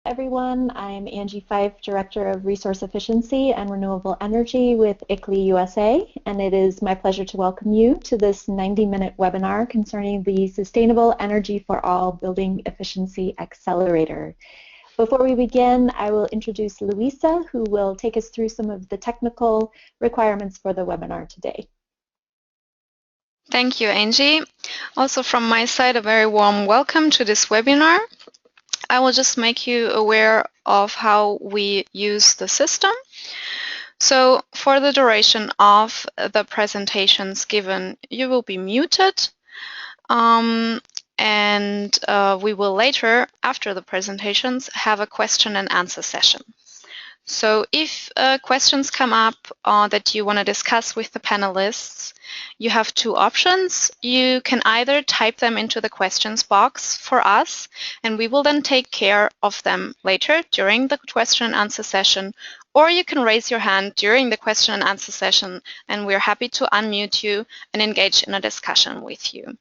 everyone. I'm Angie Fyfe, Director of Resource Efficiency and Renewable Energy with ICLEI USA, and it is my pleasure to welcome you to this 90-minute webinar concerning the Sustainable Energy for All Building Efficiency Accelerator. Before we begin, I will introduce Louisa, who will take us through some of the technical requirements for the webinar today. Thank you, Angie. Also from my side, a very warm welcome to this webinar. I will just make you aware of how we use the system. So for the duration of the presentations given, you will be muted. And we will later, after the presentations, have a question and answer session. So if questions come up that you want to discuss with the panelists, you have two options. You can either type them into the questions box for us, and we will then take care of them later during the question and answer session, or you can raise your hand during the question and answer session, and we're happy to unmute you and engage in a discussion with you.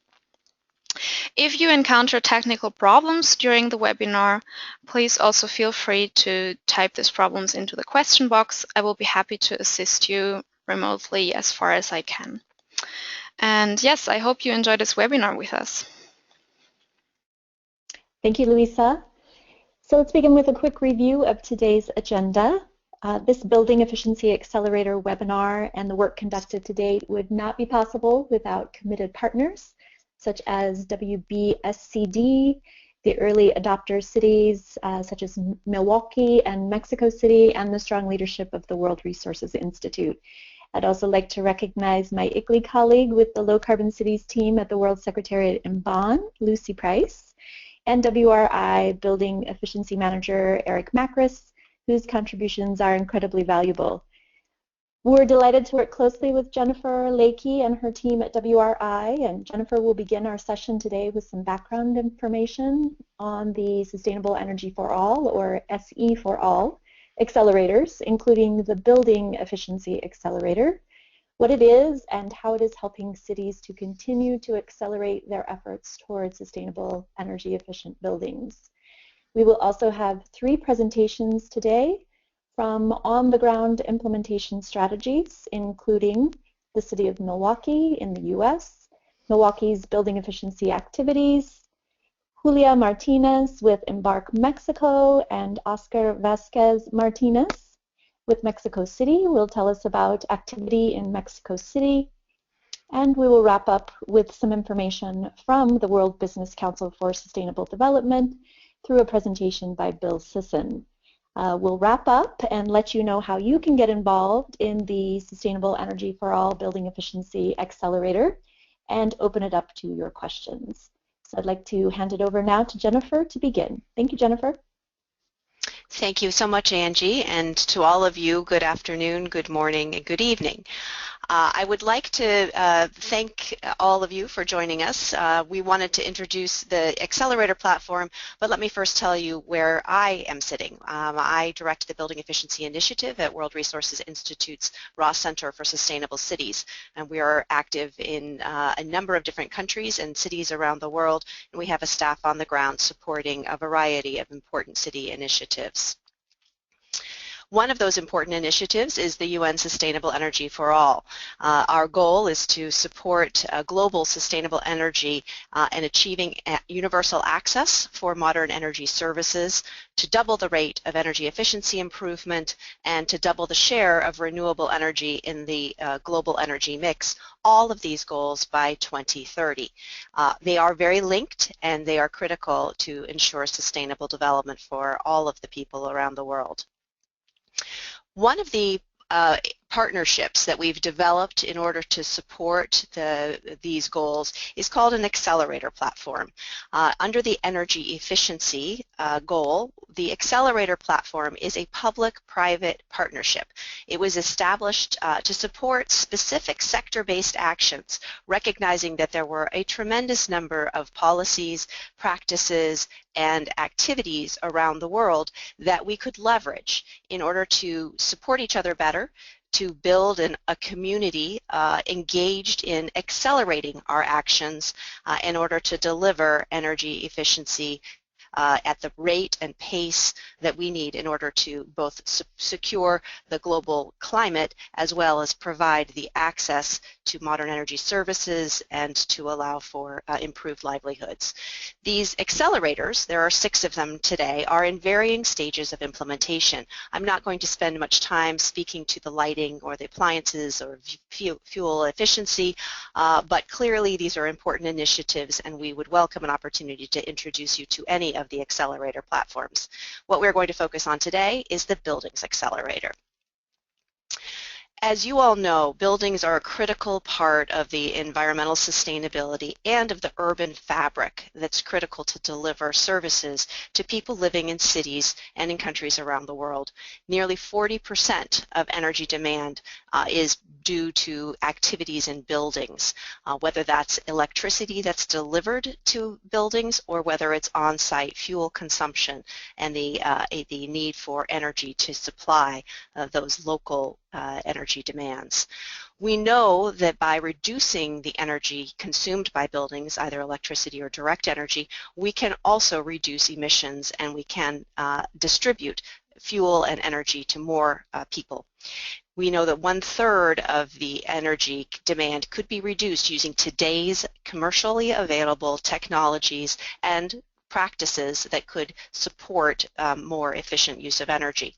If you encounter technical problems during the webinar, please also feel free to type these problems into the question box. I will be happy to assist you remotely as far as I can. And yes, I hope you enjoy this webinar with us. Thank you, Louisa. So let's begin with a quick review of today's agenda. This Building Efficiency Accelerator webinar and the work conducted to date would not be possible without committed partners, such as WBSCD, the early adopter cities such as Milwaukee and Mexico City, and the strong leadership of the World Resources Institute. I'd also like to recognize my ICLEI colleague with the Low Carbon Cities team at the World Secretariat in Bonn, Lucy Price, and WRI Building Efficiency Manager Eric Mackres, whose contributions are incredibly valuable. We're delighted to work closely with Jennifer Layke and her team at WRI, and Jennifer will begin our session today with some background information on the Sustainable Energy for All, or SE4ALL, accelerators, including the Building Efficiency Accelerator, what it is and how it is helping cities to continue to accelerate their efforts towards sustainable energy efficient buildings. We will also have 3 presentations today from on-the-ground implementation strategies, including the City of Milwaukee in the US, Milwaukee's building efficiency activities, Julia Martinez with Embark Mexico, and Oscar Vasquez Martinez with Mexico City will tell us about activity in Mexico City. And we will wrap up with some information from the World Business Council for Sustainable Development through a presentation by Bill Sisson. We'll wrap up and let you know how you can get involved in the Sustainable Energy for All Building Efficiency Accelerator and open it up to your questions. So I'd like to hand it over now to Jennifer to begin. Thank you, Jennifer. Thank you so much, Angie, and to all of you, good afternoon, good morning, and good evening. I would like to thank all of you for joining us. We wanted to introduce the Accelerator platform, but let me first tell you where I am sitting. I direct the Building Efficiency Initiative at World Resources Institute's Ross Center for Sustainable Cities, and we are active in a number of different countries and cities around the world, and we have a staff on the ground supporting a variety of important city initiatives. One of those important initiatives is the UN Sustainable Energy for All. Our goal is to support global sustainable energy and achieving universal access for modern energy services, to double the rate of energy efficiency improvement, and to double the share of renewable energy in the global energy mix. All of these goals by 2030. They are very linked, and they are critical to ensure sustainable development for all of the people around the world. One of the partnerships that we've developed in order to support these goals is called an Accelerator Platform. Under the energy efficiency goal, the Accelerator Platform is a public-private partnership. It was established to support specific sector-based actions, recognizing that there were a tremendous number of policies, practices, and activities around the world that we could leverage in order to support each other better, to build a community engaged in accelerating our actions in order to deliver energy efficiency at the rate and pace that we need in order to both secure the global climate as well as provide the access to modern energy services and to allow for improved livelihoods. These accelerators, there are 6 of them today, are in varying stages of implementation. I'm not going to spend much time speaking to the lighting or the appliances or fuel efficiency, but clearly these are important initiatives and we would welcome an opportunity to introduce you to any of the accelerator platforms. What we're going to focus on today is the Buildings Accelerator. As you all know, buildings are a critical part of the environmental sustainability and of the urban fabric that's critical to deliver services to people living in cities and in countries around the world. Nearly 40% of energy demand is due to activities in buildings, whether that's electricity that's delivered to buildings or whether it's on-site fuel consumption and the need for energy to supply those local energy demands. We know that by reducing the energy consumed by buildings, either electricity or direct energy, we can also reduce emissions and we can distribute fuel and energy to more people. We know that 1/3 of the energy demand could be reduced using today's commercially available technologies and practices that could support more efficient use of energy.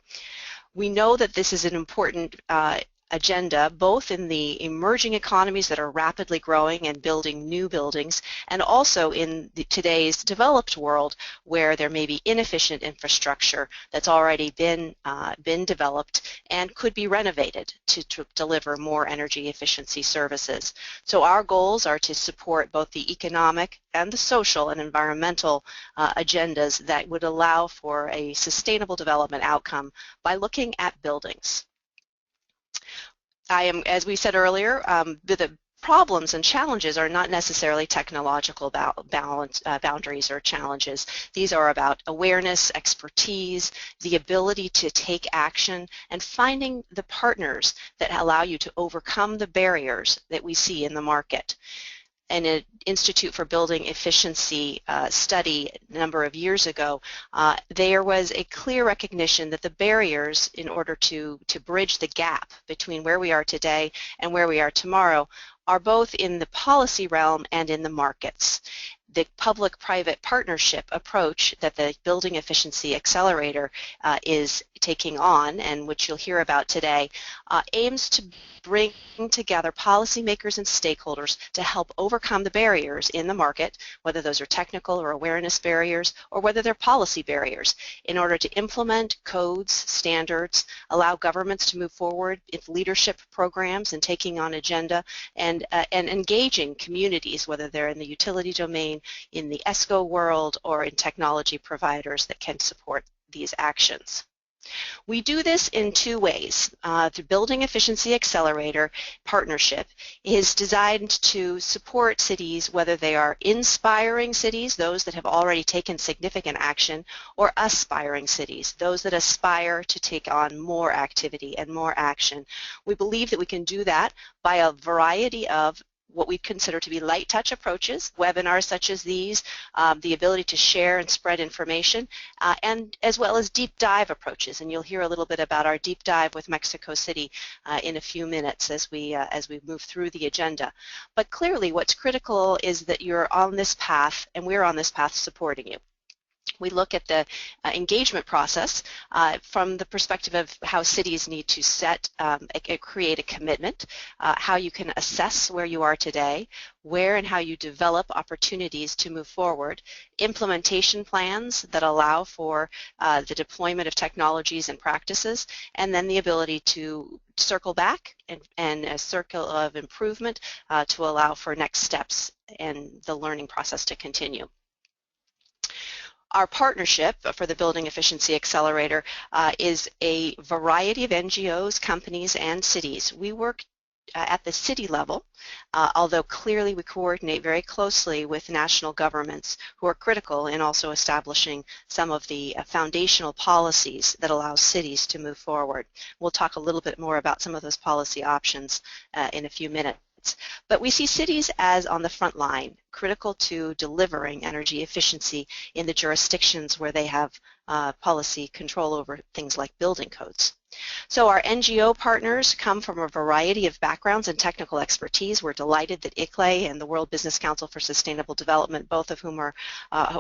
We know that this is an important agenda both in the emerging economies that are rapidly growing and building new buildings and also in today's developed world where there may be inefficient infrastructure that's already been developed and could be renovated to deliver more energy efficiency services. So our goals are to support both the economic and the social and environmental agendas that would allow for a sustainable development outcome by looking at buildings. As we said earlier, the problems and challenges are not necessarily technological boundaries or challenges. These are about awareness, expertise, the ability to take action, and finding the partners that allow you to overcome the barriers that we see in the market. In an Institute for Building Efficiency study a number of years ago, there was a clear recognition that the barriers in order to bridge the gap between where we are today and where we are tomorrow are both in the policy realm and in the markets. The public-private partnership approach that the Building Efficiency Accelerator is taking on, and which you'll hear about today, aims to bring together policymakers and stakeholders to help overcome the barriers in the market, whether those are technical or awareness barriers, or whether they're policy barriers, in order to implement codes, standards, allow governments to move forward with leadership programs and taking on agenda, and engaging communities, whether they're in the utility domain, in the ESCO world, or in technology providers that can support these actions. We do this in 2 ways. The Building Efficiency Accelerator partnership is designed to support cities, whether they are inspiring cities, those that have already taken significant action, or aspiring cities, those that aspire to take on more activity and more action. We believe that we can do that by a variety of what we consider to be light touch approaches, webinars such as these, the ability to share and spread information, and as well as deep dive approaches. And you'll hear a little bit about our deep dive with Mexico City in a few minutes as we move through the agenda. But clearly what's critical is that you're on this path and we're on this path supporting you. We look at the engagement process from the perspective of how cities need to create a commitment, how you can assess where you are today, where and how you develop opportunities to move forward, implementation plans that allow for the deployment of technologies and practices, and then the ability to circle back and a circle of improvement to allow for next steps and the learning process to continue. Our partnership for the Building Efficiency Accelerator is a variety of NGOs, companies, and cities. We work at the city level, although clearly we coordinate very closely with national governments who are critical in also establishing some of the foundational policies that allow cities to move forward. We'll talk a little bit more about some of those policy options in a few minutes. But we see cities as on the front line, critical to delivering energy efficiency in the jurisdictions where they have policy control over things like building codes. So our NGO partners come from a variety of backgrounds and technical expertise. We're delighted that ICLEI and the World Business Council for Sustainable Development, both of whom are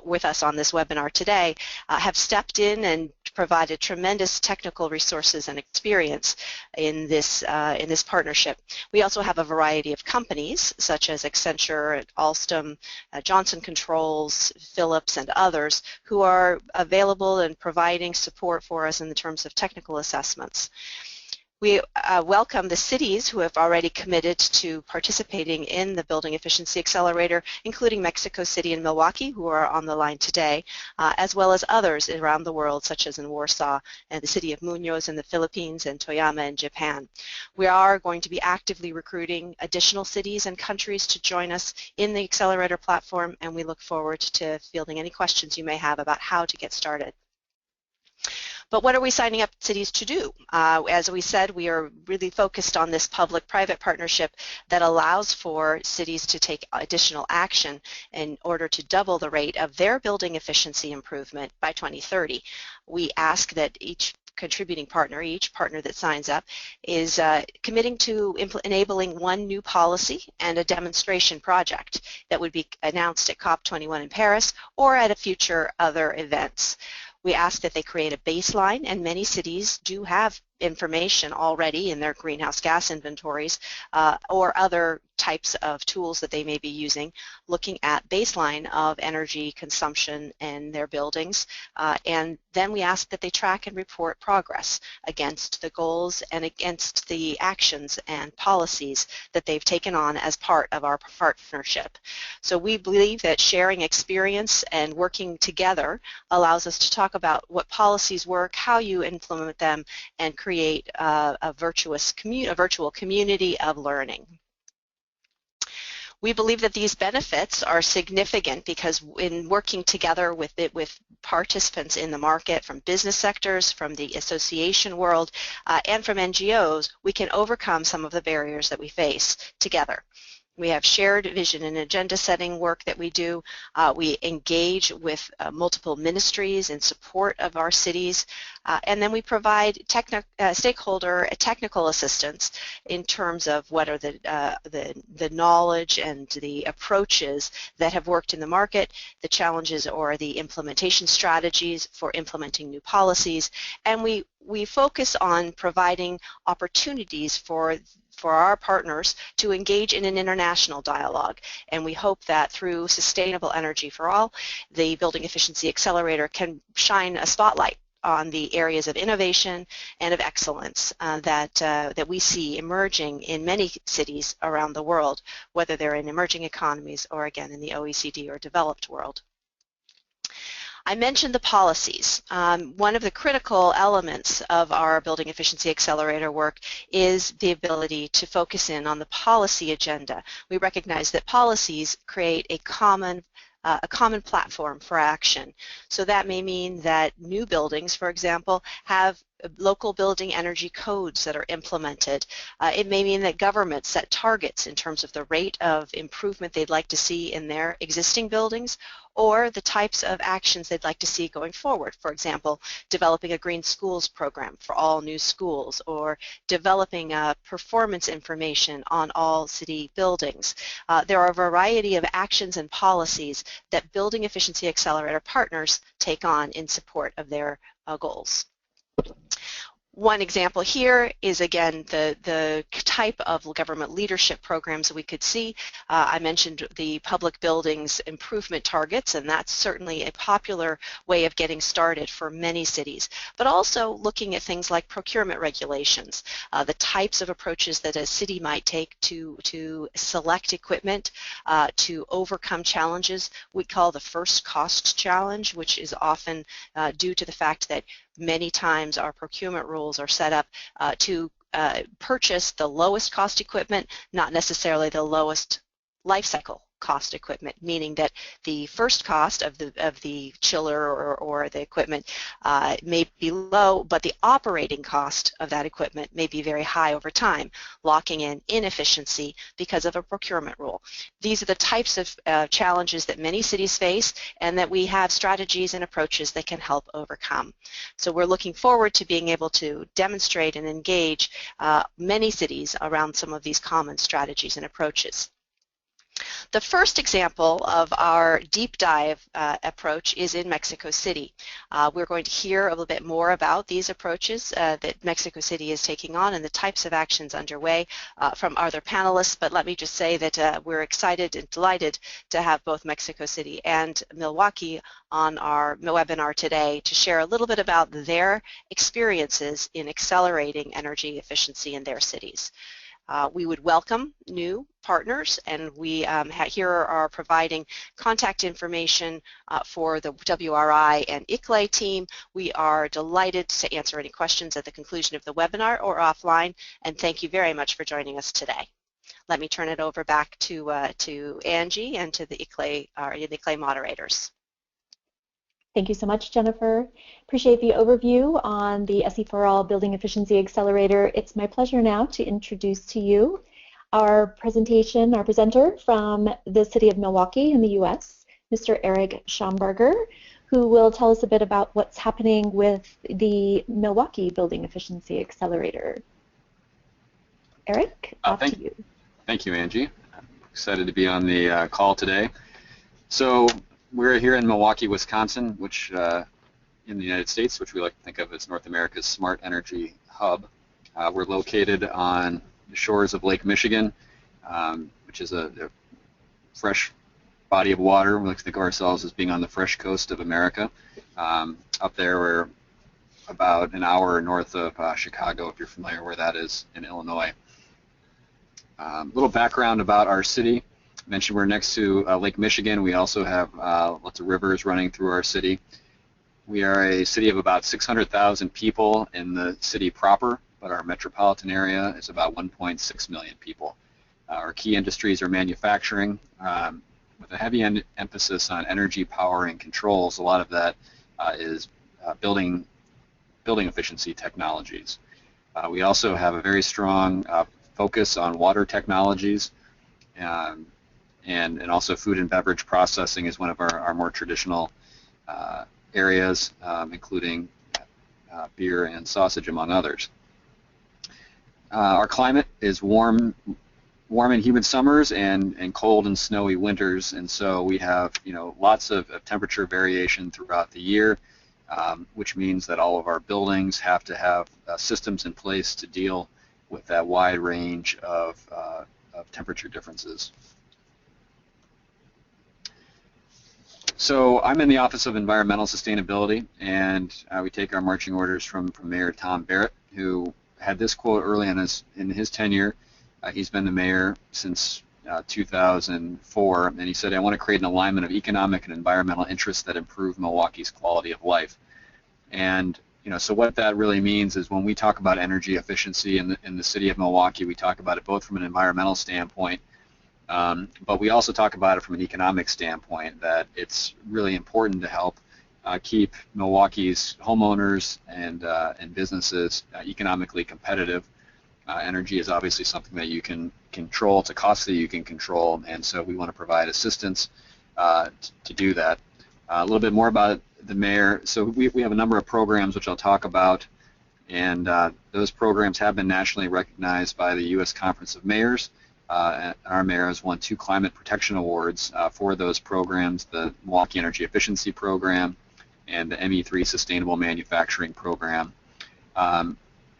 with us on this webinar today, have stepped in and provided tremendous technical resources and experience in this partnership. We also have a variety of companies such as Accenture, Alstom, Johnson Controls, Philips, and others who are available and providing support for us in the terms of technical assessments. We welcome the cities who have already committed to participating in the Building Efficiency Accelerator, including Mexico City and Milwaukee, who are on the line today, as well as others around the world, such as in Warsaw and the city of Muñoz in the Philippines and Toyama in Japan. We are going to be actively recruiting additional cities and countries to join us in the Accelerator platform, and we look forward to fielding any questions you may have about how to get started. But what are we signing up cities to do? As we said, we are really focused on this public-private partnership that allows for cities to take additional action in order to double the rate of their building efficiency improvement by 2030. We ask that each contributing partner, each partner that signs up, is committing to enabling one new policy and a demonstration project that would be announced at COP21 in Paris or at a future other events. We ask that they create a baseline, and many cities do have information already in their greenhouse gas inventories or other types of tools that they may be using, looking at baseline of energy consumption in their buildings. And then we ask that they track and report progress against the goals and against the actions and policies that they've taken on as part of our partnership. So we believe that sharing experience and working together allows us to talk about what policies work, how you implement them, and create a virtual community of learning. We believe that these benefits are significant because in working together with participants in the market, from business sectors, from the association world, and from NGOs, we can overcome some of the barriers that we face together. We have shared vision and agenda setting work that we do. We engage with multiple ministries in support of our cities. And then we provide stakeholder technical assistance in terms of what are the knowledge and the approaches that have worked in the market, the challenges or the implementation strategies for implementing new policies. And we focus on providing opportunities for our partners to engage in an international dialogue. And we hope that through Sustainable Energy for All, the Building Efficiency Accelerator can shine a spotlight on the areas of innovation and of excellence that we see emerging in many cities around the world, whether they're in emerging economies or, again, in the OECD or developed world. I mentioned the policies. One of the critical elements of our Building Efficiency Accelerator work is the ability to focus in on the policy agenda. We recognize that policies create a common platform for action. So that may mean that new buildings, for example, have local building energy codes that are implemented. It may mean that governments set targets in terms of the rate of improvement they'd like to see in their existing buildings, or the types of actions they'd like to see going forward. For example, developing a green schools program for all new schools, or developing performance information on all city buildings. There are a variety of actions and policies that Building Efficiency Accelerator partners take on in support of their goals. One example here is, again, the type of government leadership programs we could see. I mentioned the public buildings improvement targets, and that's certainly a popular way of getting started for many cities, but also looking at things like procurement regulations, the types of approaches that a city might take to select equipment, to overcome challenges we call the first cost challenge, which is often due to the fact that many times our procurement rules are set up to purchase the lowest cost equipment, not necessarily the lowest life cycle cost equipment, meaning that the first cost of the chiller or the equipment may be low, but the operating cost of that equipment may be very high over time, locking in inefficiency because of a procurement rule. These are the types of challenges that many cities face and that we have strategies and approaches that can help overcome. So we're looking forward to being able to demonstrate and engage many cities around some of these common strategies and approaches. The first example of our deep dive approach is in Mexico City. We're going to hear a little bit more about these approaches that Mexico City is taking on and the types of actions underway from other panelists, but let me just say that we're excited and delighted to have both Mexico City and Milwaukee on our webinar today to share a little bit about their experiences in accelerating energy efficiency in their cities. We would welcome new partners, and we here are providing contact information for the WRI and ICLEI team. We are delighted to answer any questions at the conclusion of the webinar or offline, and thank you very much for joining us today. Let me turn it over back to Angie and to the ICLEI moderators. Thank you so much, Jennifer. Appreciate the overview on the SE4ALL Building Efficiency Accelerator. It's my pleasure now to introduce to you our presenter from the city of Milwaukee in the U.S., Mr. Eric Schomburger, who will tell us a bit about what's happening with the Milwaukee Building Efficiency Accelerator. Eric, off to you. Thank you, Angie. I'm excited to be on the call today. So we're here in Milwaukee, Wisconsin, which in the United States, which we like to think of as North America's smart energy hub. We're located on the shores of Lake Michigan, which is a fresh body of water. We like to think of ourselves as being on the fresh coast of America. Up there, we're about an hour north of Chicago, if you're familiar where that is in Illinois. A little background about our city. I mentioned we're next to Lake Michigan. We also have lots of rivers running through our city. We are a city of about 600,000 people in the city proper, but our metropolitan area is about 1.6 million people. Our key industries are manufacturing, with a heavy emphasis on energy, power, and controls. A lot of that is building efficiency technologies. We also have a very strong focus on water technologies, and also food and beverage processing is one of our more traditional areas, including beer and sausage, among others. Our climate is warm and humid summers and cold and snowy winters, and so we have lots of temperature variation throughout the year, which means that all of our buildings have to have systems in place to deal with that wide range of temperature differences. So I'm in the Office of Environmental Sustainability, and we take our marching orders from Mayor Tom Barrett, who had this quote early in his tenure. He's been the mayor since 2004, and he said, "I want to create an alignment of economic and environmental interests that improve Milwaukee's quality of life." And so what that really means is when we talk about energy efficiency in the city of Milwaukee, we talk about it both from an environmental standpoint, but we also talk about it from an economic standpoint, that it's really important to help keep Milwaukee's homeowners and businesses economically competitive. Energy is obviously something that you can control. It's a cost that you can control, and so we want to provide assistance to do that. A little bit more about the mayor. So we have a number of programs which I'll talk about, and those programs have been nationally recognized by the U.S. Conference of Mayors. Our mayor has won 2 climate protection awards for those programs, the Milwaukee Energy Efficiency Program and the ME3 Sustainable Manufacturing Program.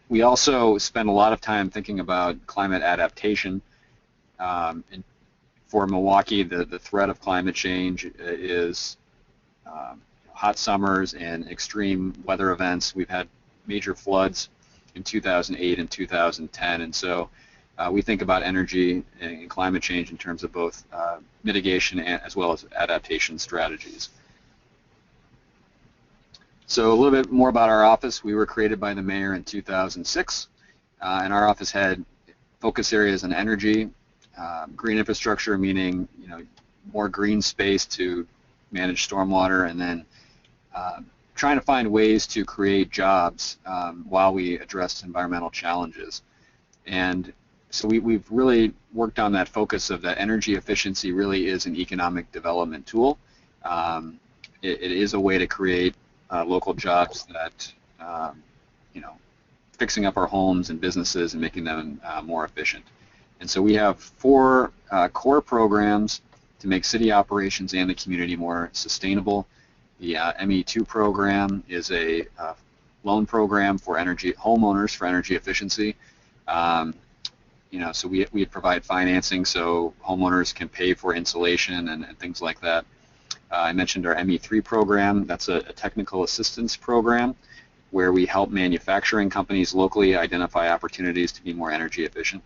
We also spend a lot of time thinking about climate adaptation. And for Milwaukee, the threat of climate change is hot summers and extreme weather events. We've had major floods in 2008 and 2010, and so we think about energy and climate change in terms of both mitigation as well as adaptation strategies. So a little bit more about our office. We were created by the mayor in 2006, and our office had focus areas on energy, green infrastructure, meaning more green space to manage stormwater, and then trying to find ways to create jobs while we address environmental challenges. And so we've really worked on that focus of that energy efficiency really is an economic development tool. It is a way to create local jobs that, you know, fixing up our homes and businesses and making them more efficient. And so we have 4 core programs to make city operations and the community more sustainable. The ME2 program is a loan program for homeowners for energy efficiency. You know, so we provide financing so homeowners can pay for insulation and things like that. I mentioned our ME3 program. That's a technical assistance program where we help manufacturing companies locally identify opportunities to be more energy efficient.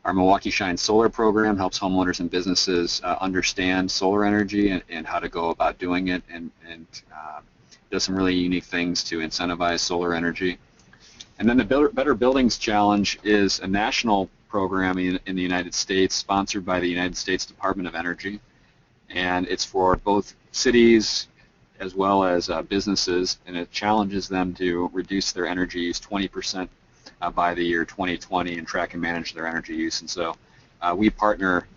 Our Milwaukee Shine Solar program helps homeowners and businesses understand solar energy and how to go about doing it, and does some really unique things to incentivize solar energy. And then the Better Buildings Challenge is a national program in the United States sponsored by the United States Department of Energy, and it's for both cities as well as businesses, and it challenges them to reduce their energy use 20% by the year 2020 and track and manage their energy use. And so we partner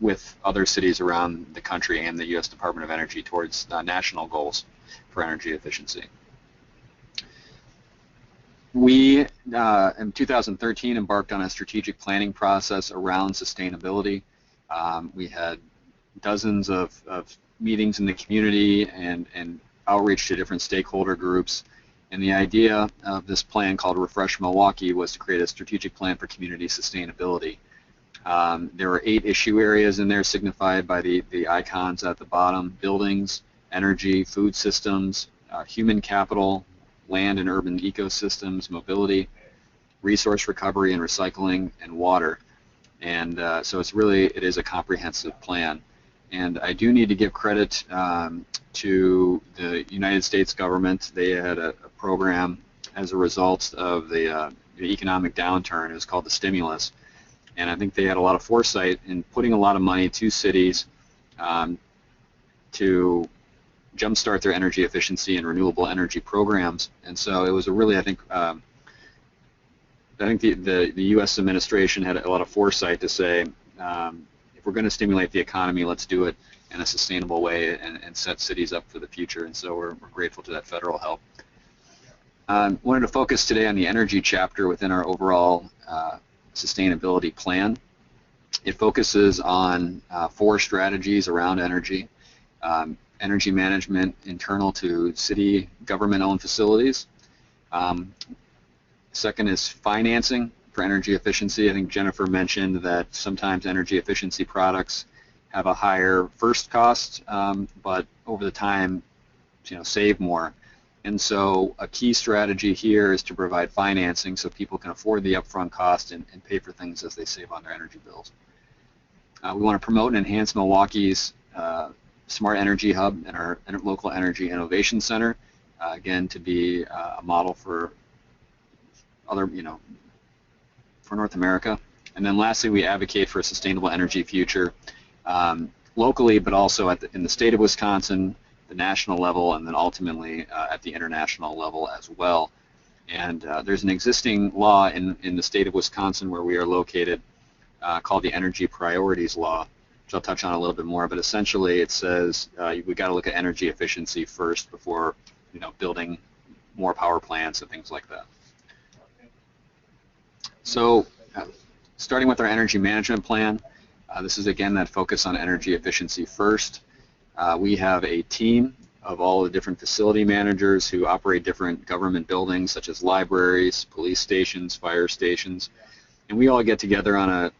with other cities around the country and the U.S. Department of Energy towards national goals for energy efficiency. We, in 2013, embarked on a strategic planning process around sustainability. We had dozens of meetings in the community and outreach to different stakeholder groups. And the idea of this plan called Refresh Milwaukee was to create a strategic plan for community sustainability. There were 8 issue areas in there signified by the icons at the bottom: buildings, energy, food systems, human capital, land and urban ecosystems, mobility, resource recovery and recycling, and water. And so it is a comprehensive plan. And I do need to give credit to the United States government. They had a program as a result of the economic downturn. It was called the stimulus. And I think they had a lot of foresight in putting a lot of money to cities to jumpstart their energy efficiency and renewable energy programs. And so it was a really, I think the U.S. administration had a lot of foresight to say, if we're going to stimulate the economy, let's do it in a sustainable way and set cities up for the future. And so we're grateful to that federal help. Wanted to focus today on the energy chapter within our overall sustainability plan. It focuses on 4 strategies around energy. Energy management internal to city government-owned facilities. Second is financing for energy efficiency. I think Jennifer mentioned that sometimes energy efficiency products have a higher first cost, but over the time, save more. And so a key strategy here is to provide financing so people can afford the upfront cost and pay for things as they save on their energy bills. We want to promote and enhance Milwaukee's Smart Energy Hub and our local energy innovation center, again, to be a model for other, for North America. And then lastly, we advocate for a sustainable energy future locally, but also in the state of Wisconsin, the national level, and then ultimately at the international level as well. And there's an existing law in the state of Wisconsin where we are located called the Energy Priorities Law, which I'll touch on a little bit more, but essentially it says we've got to look at energy efficiency first before building more power plants and things like that. So starting with our energy management plan, this is again that focus on energy efficiency first. We have a team of all the different facility managers who operate different government buildings such as libraries, police stations, fire stations, and we all get together on a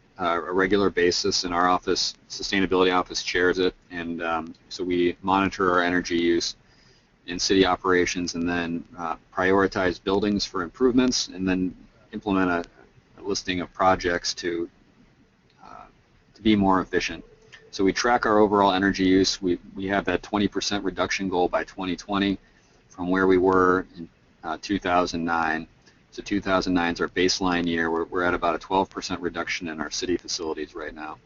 regular basis, and our office, sustainability office, chairs it, and so we monitor our energy use in city operations and then prioritize buildings for improvements and then implement a listing of projects to be more efficient. So we track our overall energy use. We have that 20% reduction goal by 2020 from where we were in 2009. So 2009 is our baseline year. We're at about a 12% reduction in our city facilities right now.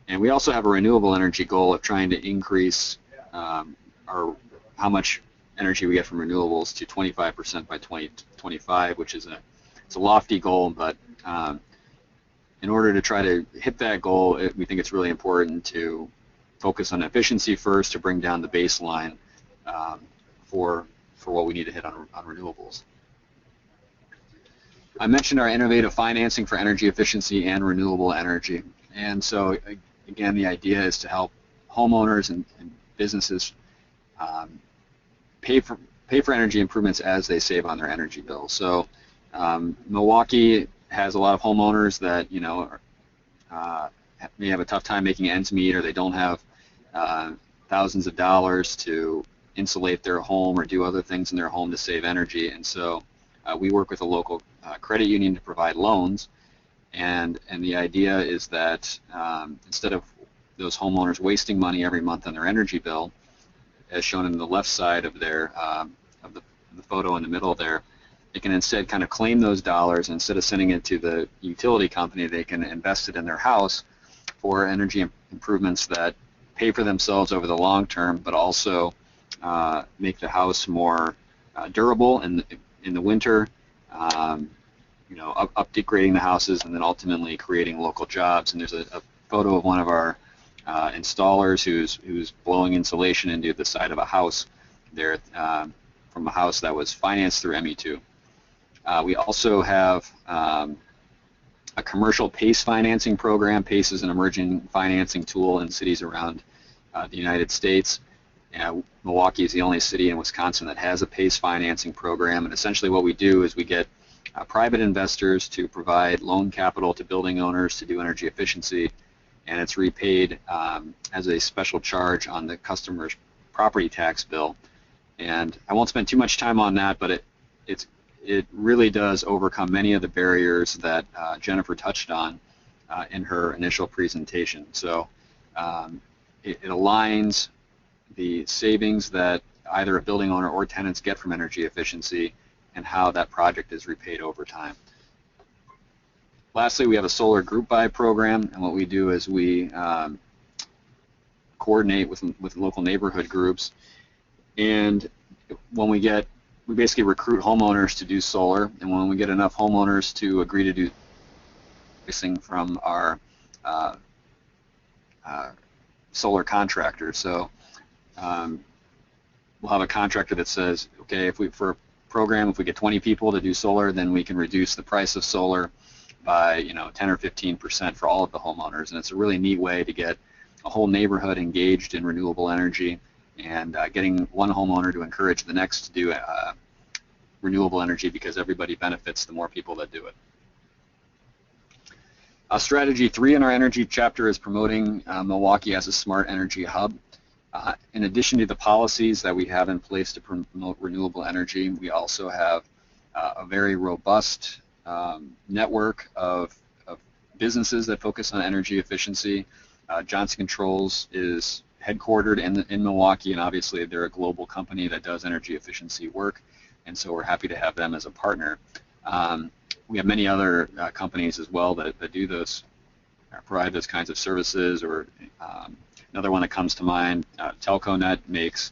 And we also have a renewable energy goal of trying to increase how much energy we get from renewables to 25% by 2025, which is it's a lofty goal, but in order to try to hit that goal, we think it's really important to focus on efficiency first to bring down the baseline for what we need to hit on renewables. I mentioned our innovative financing for energy efficiency and renewable energy. And so, again, the idea is to help homeowners and businesses pay for energy improvements as they save on their energy bills. So Milwaukee has a lot of homeowners that may have a tough time making ends meet, or they don't have thousands of dollars to insulate their home or do other things in their home to save energy. And so we work with a local credit union to provide loans, and the idea is that instead of those homeowners wasting money every month on their energy bill, as shown in the left side of their of the photo in the middle there, they can instead kind of claim those dollars. Instead of sending it to the utility company, they can invest it in their house for energy improvements that pay for themselves over the long term, but also make the house more durable in the winter, upgrading the houses, and then ultimately creating local jobs. And there's a photo of one of our installers who's blowing insulation into the side of a house there from a house that was financed through ME2. We also have a commercial PACE financing program. PACE is an emerging financing tool in cities around the United States. Milwaukee is the only city in Wisconsin that has a PACE financing program, and essentially what we do is we get private investors to provide loan capital to building owners to do energy efficiency, and it's repaid as a special charge on the customer's property tax bill. And I won't spend too much time on that, but it really does overcome many of the barriers that Jennifer touched on in her initial presentation. So it aligns the savings that either a building owner or tenants get from energy efficiency and how that project is repaid over time. Lastly, we have a solar group buy program, and what we do is we coordinate with local neighborhood groups, and when we basically recruit homeowners to do solar, and when we get enough homeowners to agree to do pricing from our solar contractors. So we'll have a contractor that says, okay, if we get 20 people to do solar, then we can reduce the price of solar by 10 or 15% for all of the homeowners. And it's a really neat way to get a whole neighborhood engaged in renewable energy, and getting one homeowner to encourage the next to do renewable energy, because everybody benefits the more people that do it. Strategy 3 in our energy chapter is promoting Milwaukee as a smart energy hub. In addition to the policies that we have in place to promote renewable energy, we also have a very robust network of businesses that focus on energy efficiency. Johnson Controls is headquartered in Milwaukee, and obviously they're a global company that does energy efficiency work, and so we're happy to have them as a partner. We have many other companies as well that do those, provide those kinds of services, or another one that comes to mind, TelcoNet makes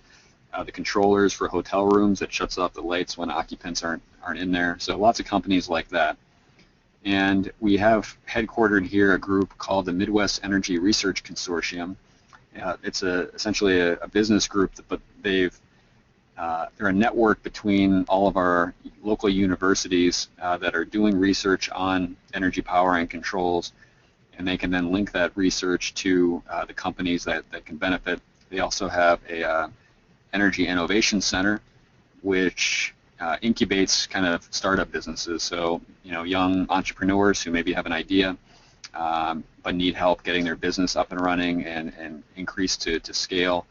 the controllers for hotel rooms that shuts off the lights when occupants aren't in there. So lots of companies like that. And we have headquartered here a group called the Midwest Energy Research Consortium. It's essentially a business group, but they're a network between all of our local universities that are doing research on energy power and controls, and they can then link that research to the companies that can benefit. They also have a Energy Innovation Center, which incubates kind of startup businesses. So, young entrepreneurs who maybe have an idea but need help getting their business up and running and increase to scale.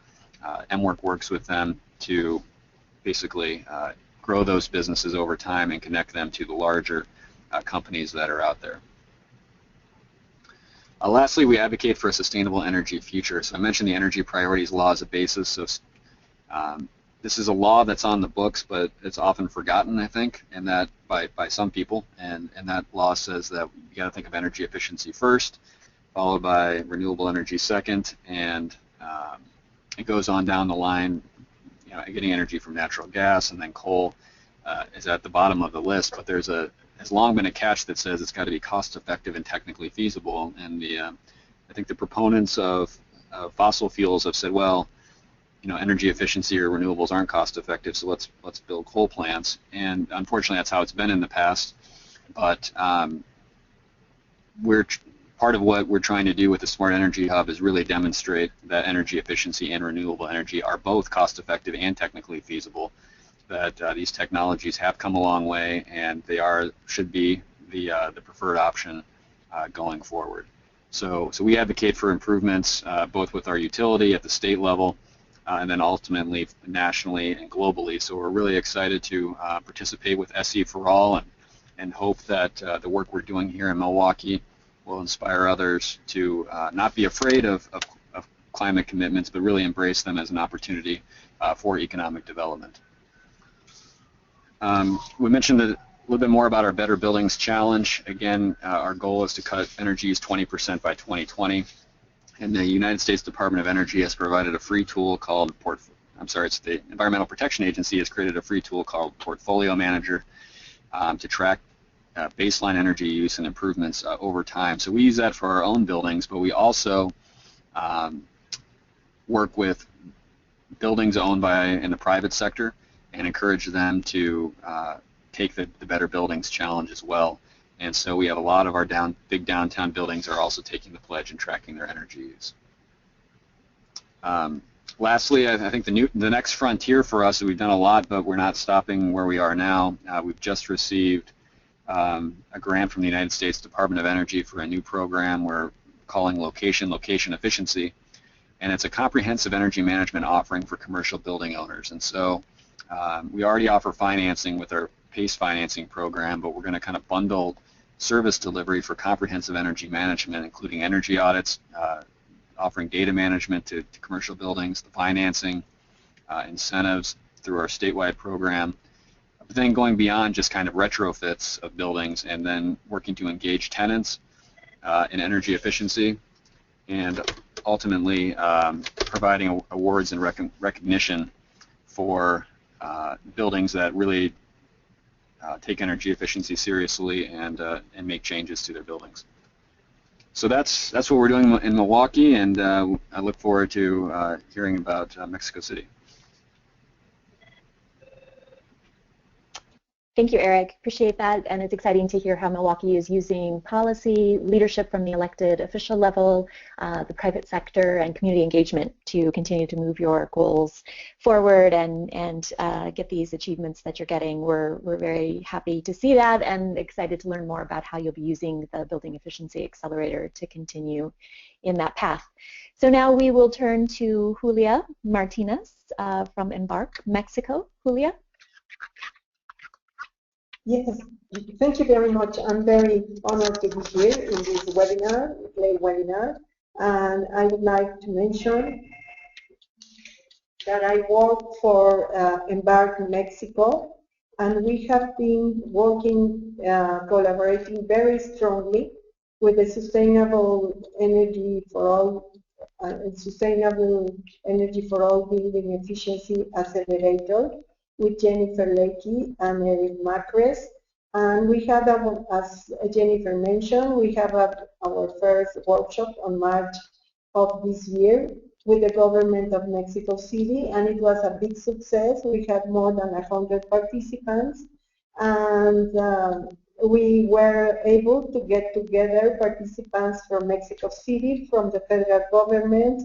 MWork works with them to basically grow those businesses over time and connect them to the larger companies that are out there. Lastly, we advocate for a sustainable energy future. So I mentioned the Energy Priorities Law as a basis. So this is a law that's on the books, but it's often forgotten, I think, and that by some people. And that law says that you got to think of energy efficiency first, followed by renewable energy second, and it goes on down the line, getting energy from natural gas, and then coal is at the bottom of the list. But there's has long been a catch that says it's got to be cost effective and technically feasible. And I think the proponents of fossil fuels have said, well, energy efficiency or renewables aren't cost effective, so let's build coal plants. And unfortunately, that's how it's been in the past. But part of what we're trying to do with the Smart Energy Hub is really demonstrate that energy efficiency and renewable energy are both cost effective and technically feasible, that these technologies have come a long way, and they should be the preferred option going forward. So we advocate for improvements both with our utility at the state level and then ultimately nationally and globally. So we're really excited to participate with SE4ALL and hope that the work we're doing here in Milwaukee will inspire others to not be afraid of climate commitments, but really embrace them as an opportunity for economic development. We mentioned a little bit more about our Better Buildings Challenge. Again, our goal is to cut energy use 20% by 2020. And the United States Department of Energy has provided a free tool called, it's the Environmental Protection Agency has created a free tool called Portfolio Manager to track baseline energy use and improvements over time. So we use that for our own buildings, but we also work with buildings owned in the private sector and encourage them to take the Better Buildings Challenge as well. And so we have a lot of our big downtown buildings are also taking the pledge and tracking their energy use. Lastly, I think the next frontier for us, we've done a lot, but we're not stopping where we are now. We've just received a grant from the United States Department of Energy for a new program we're calling Location Efficiency, and it's a comprehensive energy management offering for commercial building owners. And so we already offer financing with our PACE financing program, but we're going to kind of bundle service delivery for comprehensive energy management, including energy audits, offering data management to commercial buildings, the financing, incentives through our statewide program, but then going beyond just kind of retrofits of buildings and then working to engage tenants in energy efficiency and ultimately providing awards and recognition for buildings that really take energy efficiency seriously and make changes to their buildings. So that's what we're doing in Milwaukee, and I look forward to hearing about Mexico City. Thank you, Eric. Appreciate that, and it's exciting to hear how Milwaukee is using policy, leadership from the elected official level, the private sector, and community engagement to continue to move your goals forward and get these achievements that you're getting. We're very happy to see that and excited to learn more about how you'll be using the Building Efficiency Accelerator to continue in that path. So now we will turn to Julia Martinez from Embark, Mexico. Julia? Yes, thank you very much. I'm very honored to be here in this webinar, webinar, and I would like to mention that I work for Embark Mexico, and we have been working, collaborating very strongly with the Sustainable Energy for All, Building Efficiency Accelerator, with Jennifer Layke and Eric Mackres. And we had, as Jennifer mentioned, we have our first workshop on March of this year with the government of Mexico City, and it was a big success. We had more than 100 participants, and we were able to get together participants from Mexico City, from the federal government,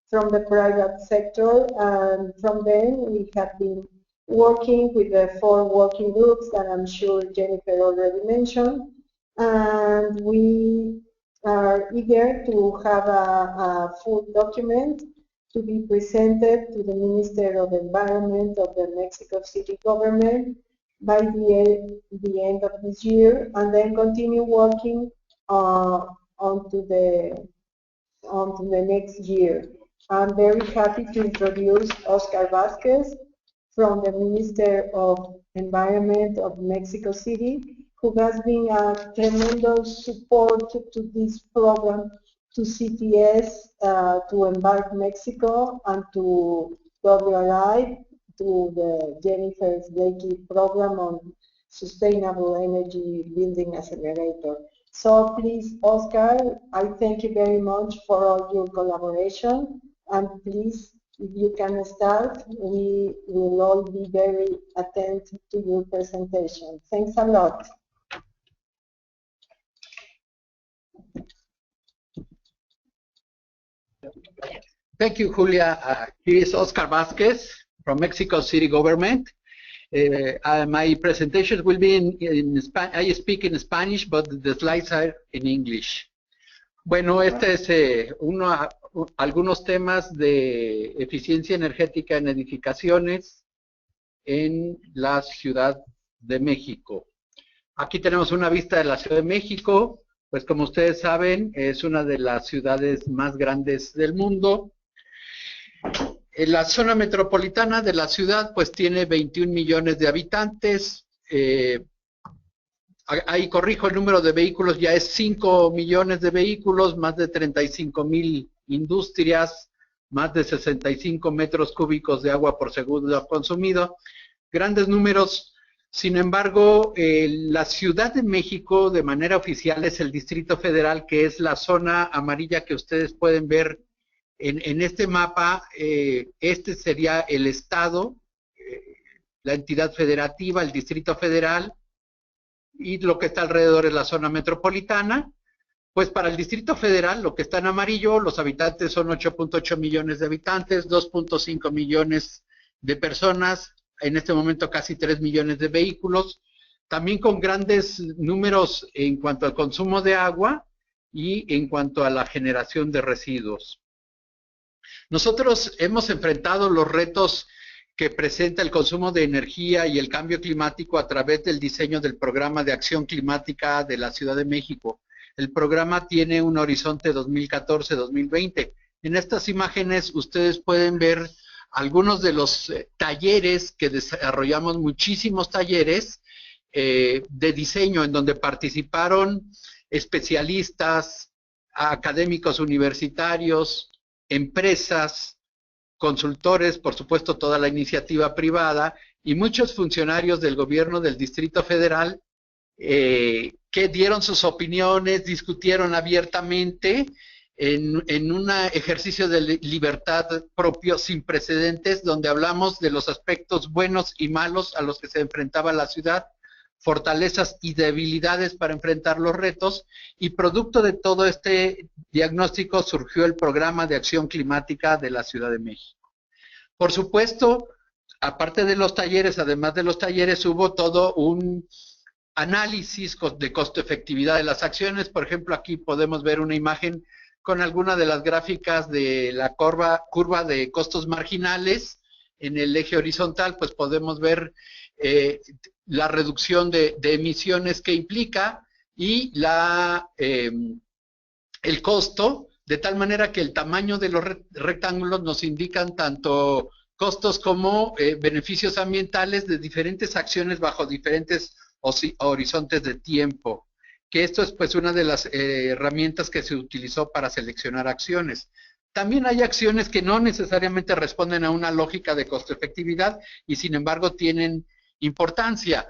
from the private sector, and from them we have been working with the 4 working groups that I'm sure Jennifer already mentioned, and we are eager to have a full document to be presented to the Minister of Environment of the Mexico City government by the end of this year, and then continue working onto the next year. I'm very happy to introduce Oscar Vasquez from the Minister of Environment of Mexico City, who has been a tremendous support to this program to CTS, to Embark Mexico, and to WRI, to the Jennifer Layke program on Sustainable Energy Building Accelerator. So please, Oscar, I thank you very much for all your collaboration, and please, if you can start, we will all be very attentive to your presentation. Thanks a lot. Thank you, Julia. Here is Oscar Vasquez from Mexico City Government. My presentation will be in Spanish. I speak in Spanish, but the slides are in English. Bueno, este es algunos temas de eficiencia energética en edificaciones en la Ciudad de México. Aquí tenemos una vista de la Ciudad de México. Pues como ustedes saben, es una de las ciudades más grandes del mundo. En la zona metropolitana de la ciudad pues tiene 21 millones de habitantes. Ahí corrijo, el número de vehículos ya es 5 millones de vehículos, más de 35,000 industrias, más de 65 metros cúbicos de agua por segundo consumido. Grandes números. Sin embargo, la Ciudad de México de manera oficial es el Distrito Federal, que es la zona amarilla que ustedes pueden ver en este mapa. Este sería el Estado, la entidad federativa, el Distrito Federal, y lo que está alrededor es la zona metropolitana. Pues para el Distrito Federal, lo que está en amarillo, los habitantes son 8.8 millones de habitantes, 2.5 millones de personas, en este momento casi 3 millones de vehículos, también con grandes números en cuanto al consumo de agua y en cuanto a la generación de residuos. Nosotros hemos enfrentado los retos que presenta el consumo de energía y el cambio climático a través del diseño del Programa de Acción Climática de la Ciudad de México. El programa tiene un horizonte 2014-2020. En estas imágenes ustedes pueden ver algunos de los talleres que desarrollamos, muchísimos talleres de diseño en donde participaron especialistas, académicos universitarios, empresas, consultores, por supuesto toda la iniciativa privada y muchos funcionarios del gobierno del Distrito Federal que dieron sus opiniones, discutieron abiertamente en un ejercicio de libertad propio sin precedentes, donde hablamos de los aspectos buenos y malos a los que se enfrentaba la ciudad, fortalezas y debilidades para enfrentar los retos, y producto de todo este diagnóstico surgió el Programa de Acción Climática de la Ciudad de México. Por supuesto, aparte de los talleres, además de los talleres, hubo todo un análisis de costo-efectividad de las acciones. Por ejemplo, aquí podemos ver una imagen con alguna de las gráficas de la curva de costos marginales. En el eje horizontal, pues podemos ver la reducción de emisiones que implica y el costo, de tal manera que el tamaño de los rectángulos nos indican tanto costos como beneficios ambientales de diferentes acciones bajo diferentes horizontes de tiempo. Que esto es pues una de las herramientas que se utilizó para seleccionar acciones. También hay acciones que no necesariamente responden a una lógica de costo-efectividad y sin embargo tienen importancia.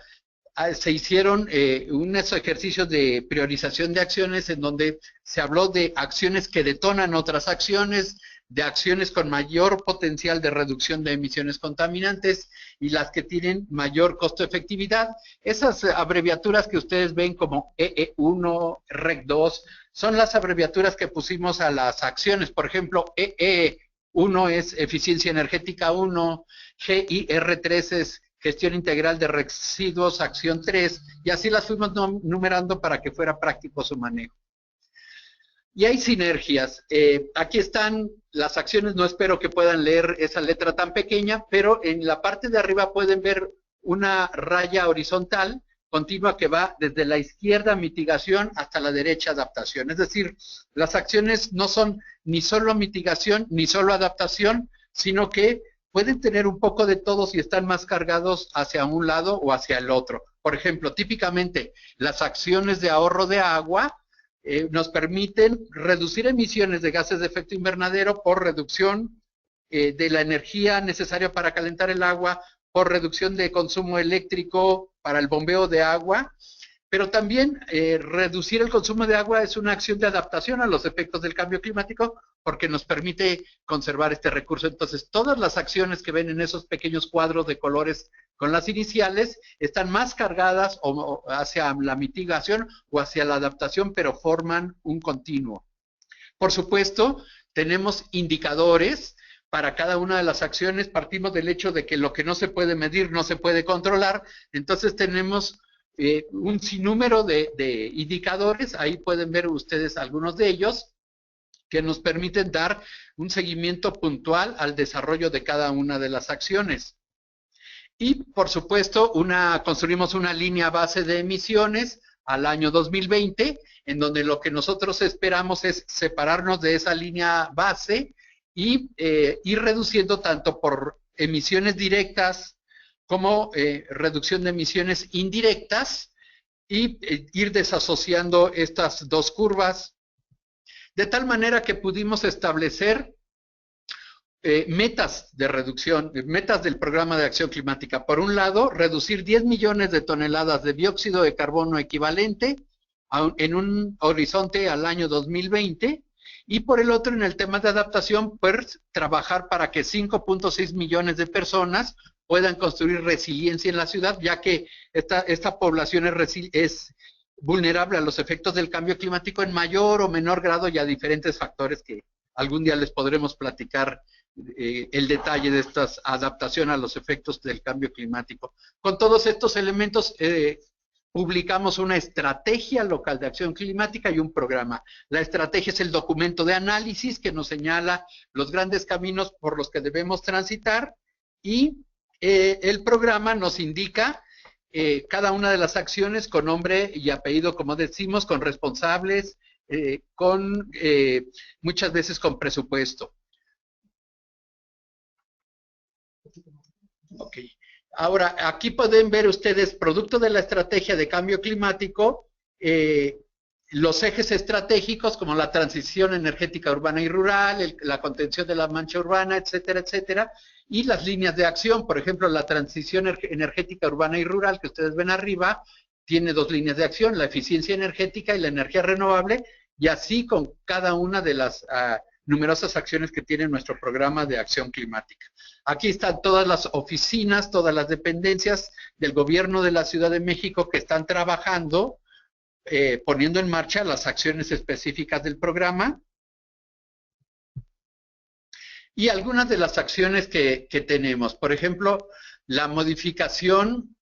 Se hicieron unos ejercicios de priorización de acciones en donde se habló de acciones que detonan otras acciones, de acciones con mayor potencial de reducción de emisiones contaminantes y las que tienen mayor costo-efectividad. Esas abreviaturas que ustedes ven como EE1, REC2, son las abreviaturas que pusimos a las acciones. Por ejemplo, EE1 es Eficiencia Energética 1, GIR3 es Gestión Integral de Residuos, Acción 3, y así las fuimos numerando para que fuera práctico su manejo. Y hay sinergias. Aquí están las acciones, no espero que puedan leer esa letra tan pequeña, pero en la parte de arriba pueden ver una raya horizontal continua que va desde la izquierda mitigación hasta la derecha adaptación. Es decir, las acciones no son ni solo mitigación ni solo adaptación, sino que pueden tener un poco de todo si están más cargados hacia un lado o hacia el otro. Por ejemplo, típicamente las acciones de ahorro de agua nos permiten reducir emisiones de gases de efecto invernadero por reducción de la energía necesaria para calentar el agua, por reducción de consumo eléctrico para el bombeo de agua, pero también reducir el consumo de agua es una acción de adaptación a los efectos del cambio climático porque nos permite conservar este recurso. Entonces, todas las acciones que ven en esos pequeños cuadros de colores con las iniciales están más cargadas o hacia la mitigación o hacia la adaptación, pero forman un continuo. Por supuesto, tenemos indicadores para cada una de las acciones. Partimos del hecho de que lo que no se puede medir no se puede controlar. Entonces tenemos un sinnúmero de indicadores. Ahí pueden ver ustedes algunos de ellos que nos permiten dar un seguimiento puntual al desarrollo de cada una de las acciones. Y, por supuesto, construimos una línea base de emisiones al año 2020, en donde lo que nosotros esperamos es separarnos de esa línea base y ir reduciendo tanto por emisiones directas como reducción de emisiones indirectas y ir desasociando estas dos curvas, de tal manera que pudimos establecer metas de reducción, metas del programa de acción climática. Por un lado, reducir 10 millones de toneladas de dióxido de carbono equivalente en un horizonte al año 2020, y por el otro, en el tema de adaptación, pues trabajar para que 5.6 millones de personas puedan construir resiliencia en la ciudad, ya que esta población es vulnerable a los efectos del cambio climático en mayor o menor grado y a diferentes factores que algún día les podremos platicar el detalle de esta adaptación a los efectos del cambio climático. Con todos estos elementos publicamos una estrategia local de acción climática y un programa. La estrategia es el documento de análisis que nos señala los grandes caminos por los que debemos transitar, y el programa nos indica cada una de las acciones con nombre y apellido, como decimos, con responsables, muchas veces con presupuesto. Ok. Ahora, aquí pueden ver ustedes, producto de la estrategia de cambio climático, los ejes estratégicos como la transición energética urbana y rural, la contención de la mancha urbana, etcétera, etcétera, y las líneas de acción. Por ejemplo, la transición energética urbana y rural que ustedes ven arriba tiene dos líneas de acción, la eficiencia energética y la energía renovable, y así con cada una de las numerosas acciones que tiene nuestro programa de acción climática. Aquí están todas las oficinas, todas las dependencias del gobierno de la Ciudad de México que están trabajando, poniendo en marcha las acciones específicas del programa. Y algunas de las acciones que tenemos, por ejemplo, la modificación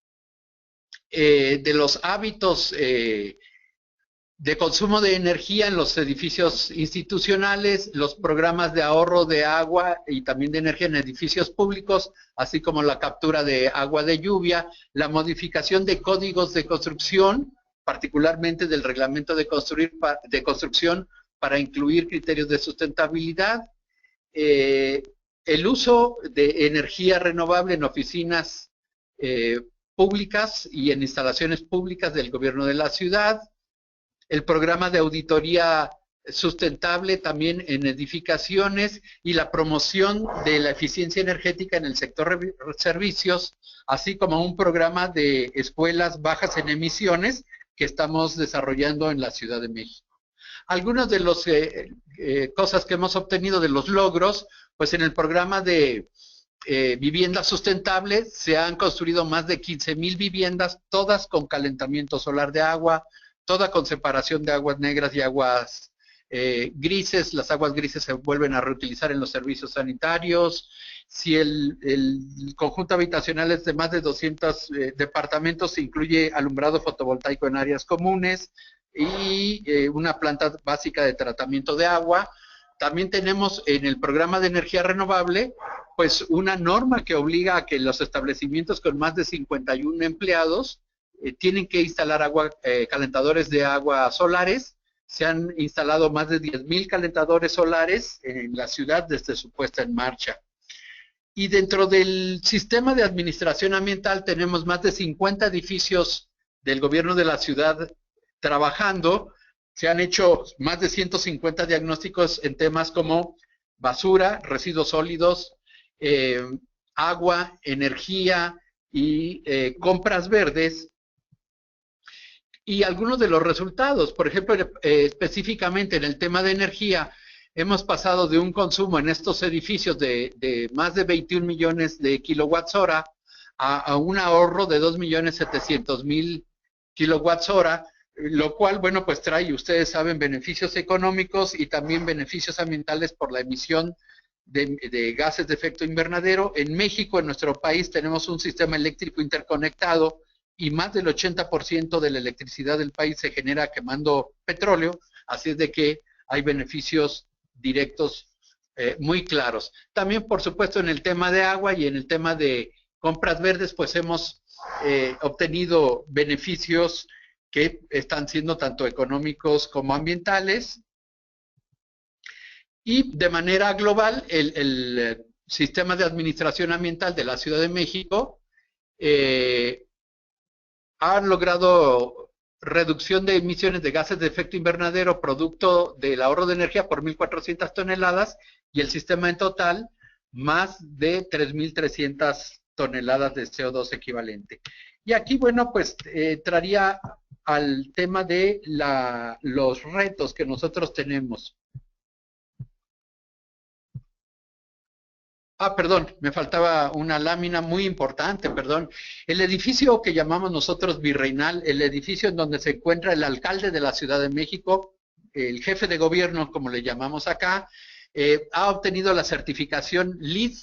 de los hábitos de consumo de energía en los edificios institucionales, los programas de ahorro de agua y también de energía en edificios públicos, así como la captura de agua de lluvia, la modificación de códigos de construcción, particularmente del reglamento de construcción para incluir criterios de sustentabilidad, el uso de energía renovable en oficinas públicas y en instalaciones públicas del gobierno de la ciudad, el programa de auditoría sustentable también en edificaciones y la promoción de la eficiencia energética en el sector servicios, así como un programa de escuelas bajas en emisiones que estamos desarrollando en la Ciudad de México. Algunas de las cosas que hemos obtenido de los logros, pues en el programa de vivienda sustentable se han construido más de 15,000 viviendas, todas con calentamiento solar de agua, toda con separación de aguas negras y aguas grises. Las aguas grises se vuelven a reutilizar en los servicios sanitarios. Si el conjunto habitacional es de más de 200 departamentos, se incluye alumbrado fotovoltaico en áreas comunes y una planta básica de tratamiento de agua. También tenemos en el programa de energía renovable, pues una norma que obliga a que los establecimientos con más de 51 empleados tienen que instalar calentadores de agua solares. Se han instalado más de 10,000 calentadores solares en la ciudad desde su puesta en marcha. Y dentro del sistema de administración ambiental tenemos más de 50 edificios del gobierno de la ciudad trabajando Se han hecho más de 150 diagnósticos en temas como basura, residuos sólidos, agua, energía y compras verdes. Y algunos de los resultados, por ejemplo, específicamente en el tema de energía, hemos pasado de un consumo en estos edificios de más de 21 millones de kilowatts hora a un ahorro de 2.700.000 kilowatts hora, lo cual, bueno, pues trae, ustedes saben, beneficios económicos y también beneficios ambientales por la emisión de gases de efecto invernadero. En México, en nuestro país, tenemos un sistema eléctrico interconectado y más del 80% de la electricidad del país se genera quemando petróleo, así es de que hay beneficios directos muy claros. También, por supuesto, en el tema de agua y en el tema de compras verdes, pues hemos obtenido beneficios que están siendo tanto económicos como ambientales. Y de manera global, el sistema de administración ambiental de la Ciudad de México ha logrado reducción de emisiones de gases de efecto invernadero producto del ahorro de energía por 1.400 toneladas y el sistema en total más de 3.300 toneladas de CO2 equivalente. Y aquí, bueno, pues traería al tema de los retos que nosotros tenemos. Perdón, me faltaba una lámina muy importante, perdón. El edificio que llamamos nosotros Virreinal, el edificio en donde se encuentra el alcalde de la Ciudad de México, el jefe de gobierno, como le llamamos acá, ha obtenido la certificación LEED.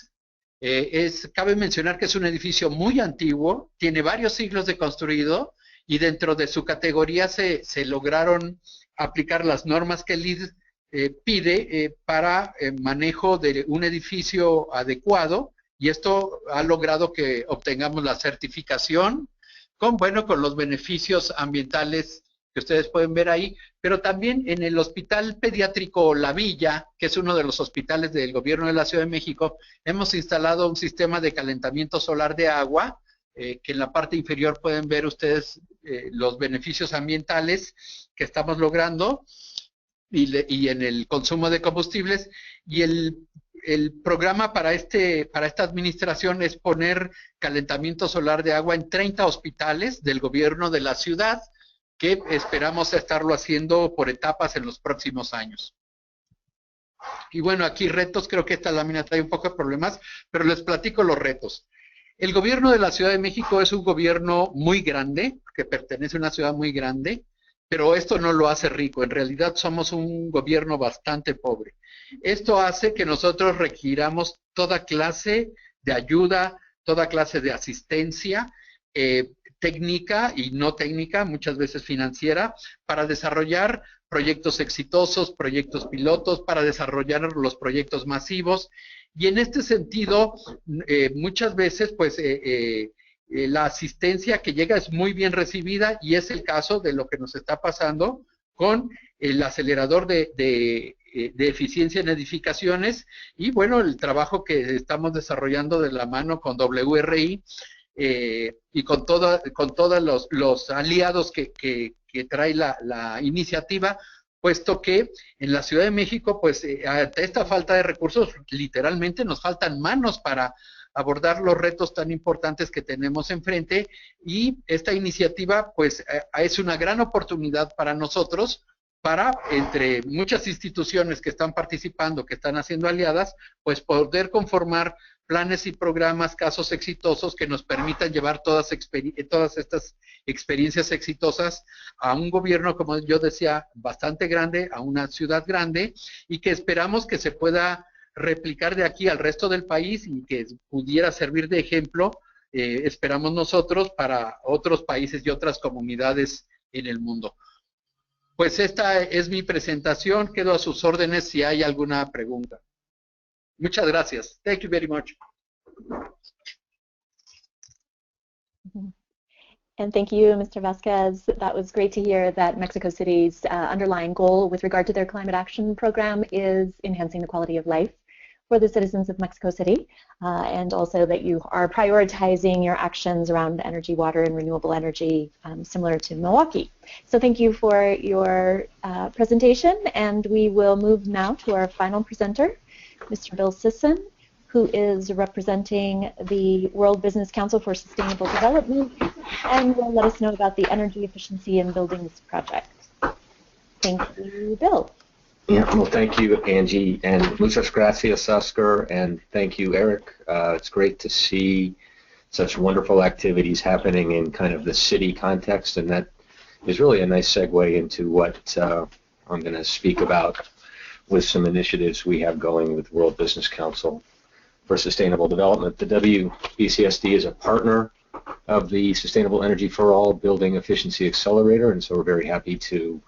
Cabe mencionar que es un edificio muy antiguo, tiene varios siglos de construido y dentro de su categoría se lograron aplicar las normas que LEED pide para manejo de un edificio adecuado, y esto ha logrado que obtengamos la certificación con los beneficios ambientales que ustedes pueden ver ahí, pero también en el Hospital Pediátrico La Villa, que es uno de los hospitales del gobierno de la Ciudad de México, hemos instalado un sistema de calentamiento solar de agua, que en la parte inferior pueden ver ustedes los beneficios ambientales que estamos logrando, y en el consumo de combustibles, y el programa para esta administración es poner calentamiento solar de agua en 30 hospitales del gobierno de la ciudad, que esperamos estarlo haciendo por etapas en los próximos años. Y bueno, aquí retos, creo que esta lámina trae un poco de problemas, pero les platico los retos. El gobierno de la Ciudad de México es un gobierno muy grande, que pertenece a una ciudad muy grande, pero esto no lo hace rico. En realidad somos un gobierno bastante pobre. Esto hace que nosotros requiramos toda clase de ayuda, toda clase de asistencia técnica y no técnica, muchas veces financiera, para desarrollar proyectos exitosos, proyectos pilotos, para desarrollar los proyectos masivos. Y en este sentido, muchas veces, pues, la asistencia que llega es muy bien recibida, y es el caso de lo que nos está pasando con el acelerador de eficiencia en edificaciones, y bueno, el trabajo que estamos desarrollando de la mano con WRI y con todos los aliados que trae la iniciativa, puesto que en la Ciudad de México, pues, ante esta falta de recursos, literalmente nos faltan manos para abordar los retos tan importantes que tenemos enfrente, y esta iniciativa, pues, es una gran oportunidad para nosotros, para, entre muchas instituciones que están participando, que están haciendo aliadas, pues poder conformar planes y programas, casos exitosos que nos permitan llevar todas estas experiencias exitosas a un gobierno, como yo decía, bastante grande, a una ciudad grande, y que esperamos que se pueda replicar de aquí al resto del país y que pudiera servir de ejemplo, esperamos nosotros, para otros países y otras comunidades en el mundo. Pues esta es mi presentación, quedo a sus órdenes si hay alguna pregunta. Muchas gracias. Thank you very much. And thank you, Mr. Vasquez. That was great to hear that Mexico City's underlying goal with regard to their climate action program is enhancing the quality of life for the citizens of Mexico City, and also that you are prioritizing your actions around energy, water, and renewable energy, similar to Milwaukee. So thank you for your presentation, and we will move now to our final presenter, Mr. Bill Sisson, who is representing the World Business Council for Sustainable Development, and will let us know about the Energy Efficiency in Buildings project. Thank you, Bill. Yeah, well, thank you, Angie, and muchas gracias, Oscar, and thank you, Eric. It's great to see such wonderful activities happening in kind of the city context, and that is really a nice segue into what I'm going to speak about with some initiatives we have going with World Business Council for Sustainable Development. The WBCSD is a partner of the Sustainable Energy for All Building Efficiency Accelerator, and so we're very happy to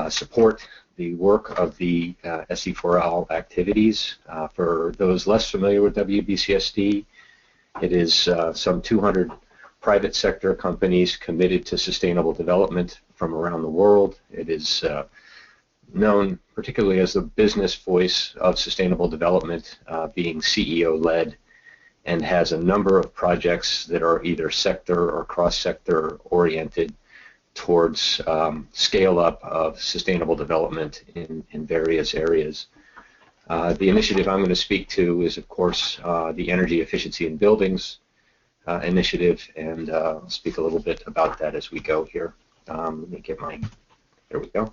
support the work of the SE4ALL activities. For those less familiar with WBCSD, it is some 200 private sector companies committed to sustainable development from around the world. It is known particularly as the business voice of sustainable development, being CEO-led, and has a number of projects that are either sector or cross-sector oriented towards scale-up of sustainable development in various areas. The initiative I'm going to speak to is, of course, the Energy Efficiency in Buildings initiative, and I'll speak a little bit about that as we go here. Let me get my, there we go.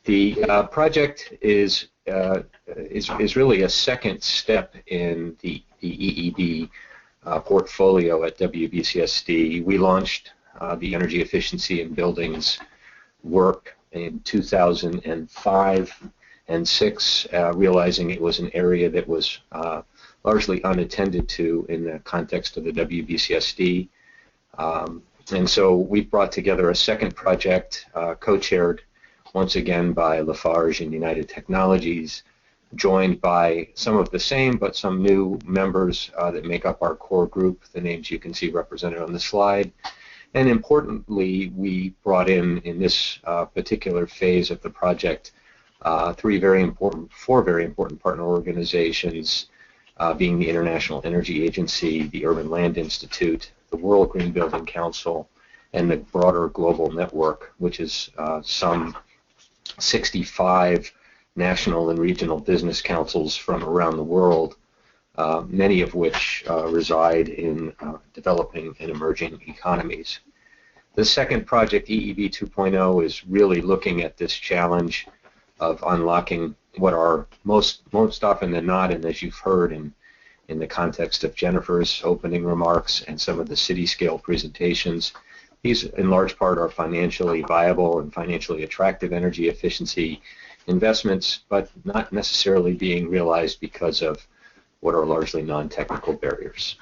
The project is really a second step in the EEB portfolio at WBCSD. We launched the Energy Efficiency in Buildings work in 2005 and 6, realizing it was an area that was largely unattended to in the context of the WBCSD. And so we brought together a second project, co-chaired once again by Lafarge and United Technologies, joined by some of the same but some new members that make up our core group, the names you can see represented on the slide. And importantly, we brought in this particular phase of the project four very important partner organizations, being the International Energy Agency, the Urban Land Institute, the World Green Building Council, and the broader global network, which is some 65 national and regional business councils from around the world, many of which reside in developing and emerging economies. The second project, EEB 2.0, is really looking at this challenge of unlocking what are most often than not, and as you've heard in the context of Jennifer's opening remarks and some of the city-scale presentations, these in large part are financially viable and financially attractive energy efficiency investments, but not necessarily being realized because of what are largely non-technical barriers.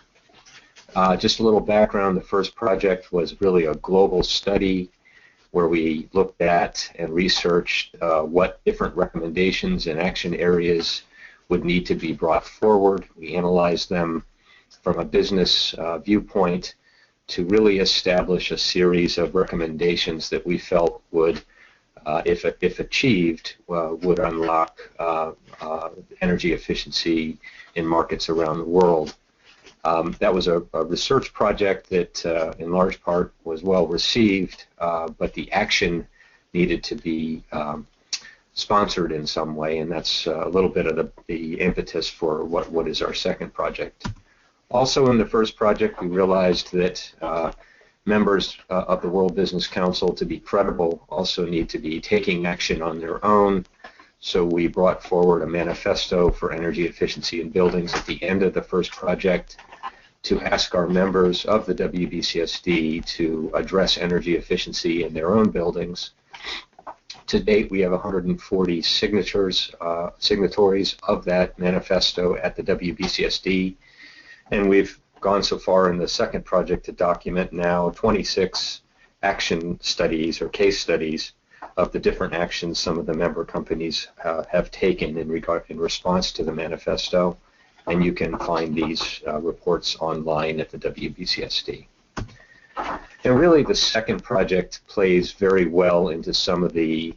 Just a little background, the first project was really a global study where we looked at and researched what different recommendations and action areas would need to be brought forward. We analyzed them from a business viewpoint to really establish a series of recommendations that we felt would, if achieved, would unlock energy efficiency in markets around the world. That was a research project that in large part was well received, but the action needed to be sponsored in some way, and that's a little bit of the impetus for what is our second project. Also in the first project, we realized that members of the World Business Council, to be credible, also need to be taking action on their own. So we brought forward a manifesto for energy efficiency in buildings at the end of the first project to ask our members of the WBCSD to address energy efficiency in their own buildings. To date, we have 140 signatories of that manifesto at the WBCSD, and we've gone so far in the second project to document now 26 action studies or case studies of the different actions some of the member companies have taken in response to the manifesto, and you can find these reports online at the WBCSD. And really the second project plays very well into some of the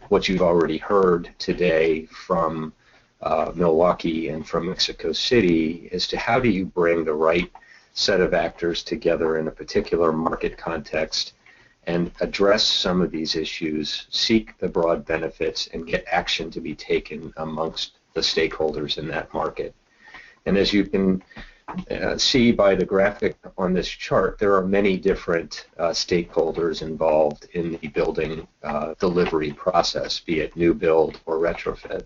what you've already heard today from Milwaukee and from Mexico City as to how do you bring the right set of actors together in a particular market context and address some of these issues, seek the broad benefits, and get action to be taken amongst the stakeholders in that market. And as you can see by the graphic on this chart, there are many different stakeholders involved in the building delivery process, be it new build or retrofit.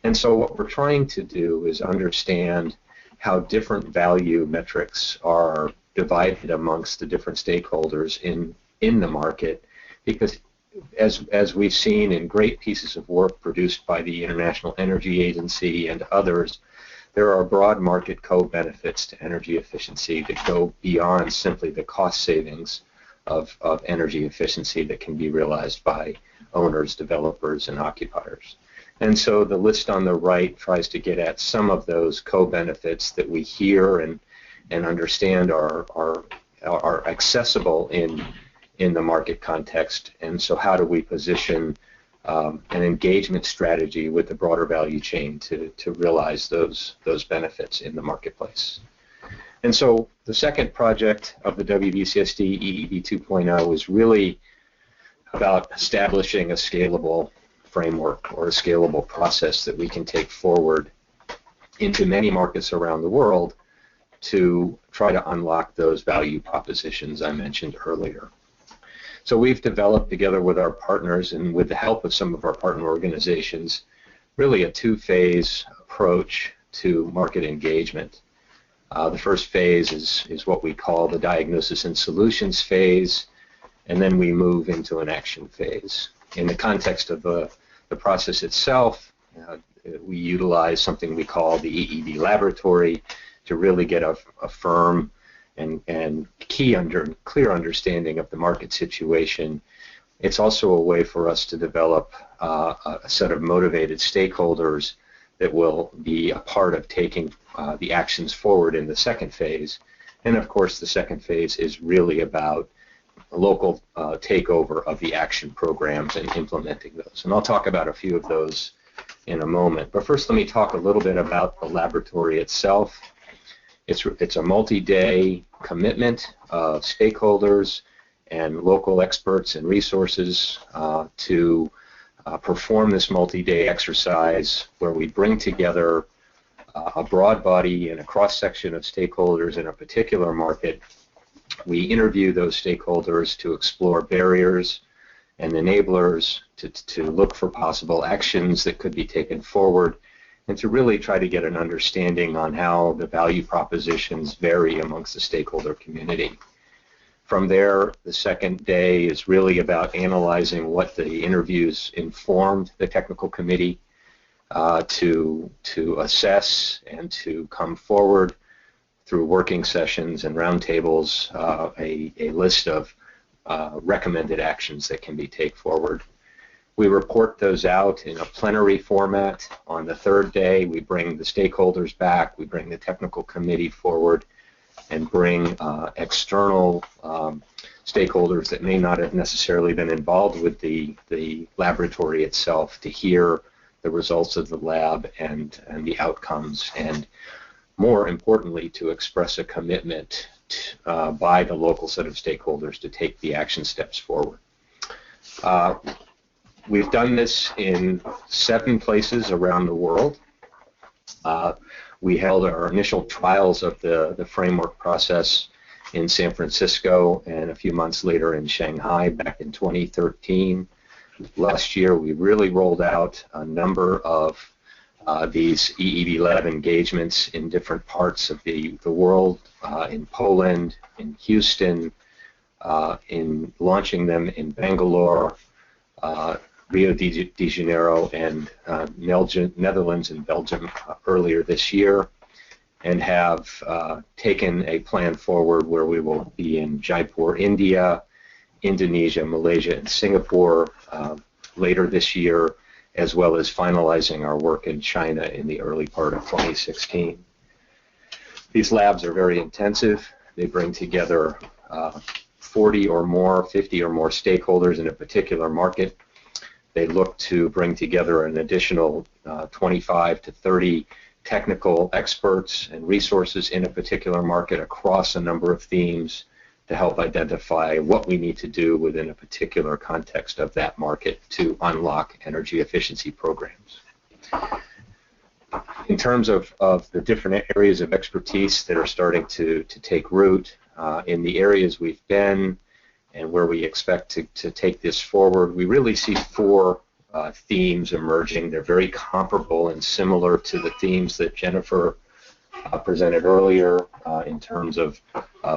And so what we're trying to do is understand how different value metrics are divided amongst the different stakeholders in the market, because as we've seen in great pieces of work produced by the International Energy Agency and others, there are broad market co-benefits to energy efficiency that go beyond simply the cost savings of energy efficiency that can be realized by owners, developers, and occupiers. And so the list on the right tries to get at some of those co-benefits that we hear and understand are accessible in the market context. And so how do we position an engagement strategy with the broader value chain to realize those benefits in the marketplace? And so the second project of the WVCSD EED 2.0 is really about establishing a scalable framework or a scalable process that we can take forward into many markets around the world to try to unlock those value propositions I mentioned earlier. So we've developed together with our partners and with the help of some of our partner organizations really a two-phase approach to market engagement. The first phase is what we call the diagnosis and solutions phase, and then we move into an action phase. In the context of the process itself, we utilize something we call the EED laboratory to really get a firm and clear understanding of the market situation. It's also a way for us to develop a set of motivated stakeholders that will be a part of taking the actions forward in the second phase. And of course, the second phase is really about a local takeover of the action programs and implementing those. And I'll talk about a few of those in a moment. But first, let me talk a little bit about the laboratory itself. It's a multi-day commitment of stakeholders and local experts and resources to perform this multi-day exercise where we bring together a broad body and a cross-section of stakeholders in a particular market. We interview those stakeholders to explore barriers and enablers, to look for possible actions that could be taken forward, and to really try to get an understanding on how the value propositions vary amongst the stakeholder community. From there, the second day is really about analyzing what the interviews informed the technical committee to assess and to come forward through working sessions and roundtables, a list of recommended actions that can be taken forward. We report those out in a plenary format. On the third day, we bring the stakeholders back, we bring the technical committee forward, and bring external stakeholders that may not have necessarily been involved with the laboratory itself to hear the results of the lab and the outcomes, and more importantly, to express a commitment by the local set of stakeholders to take the action steps forward. We've done this in 7 places around the world. We held our initial trials of the framework process in San Francisco and a few months later in Shanghai back in 2013. Last year, we really rolled out a number of these EED lab engagements in different parts of the world, in Poland, in Houston, in launching them in Bangalore, Rio de Janeiro, and Netherlands and Belgium earlier this year, and have taken a plan forward where we will be in Jaipur, India, Indonesia, Malaysia, and Singapore later this year, as well as finalizing our work in China in the early part of 2016. These labs are very intensive. They bring together 40 or more, 50 or more stakeholders in a particular market. they look to bring together an additional 25 to 30 technical experts and resources in a particular market across a number of themes to help identify what we need to do within a particular context of that market to unlock energy efficiency programs. In terms of the different areas of expertise that are starting to take root, in the areas we've been and where we expect to take this forward, we really see four themes emerging. They're very comparable and similar to the themes that Jennifer presented earlier in terms of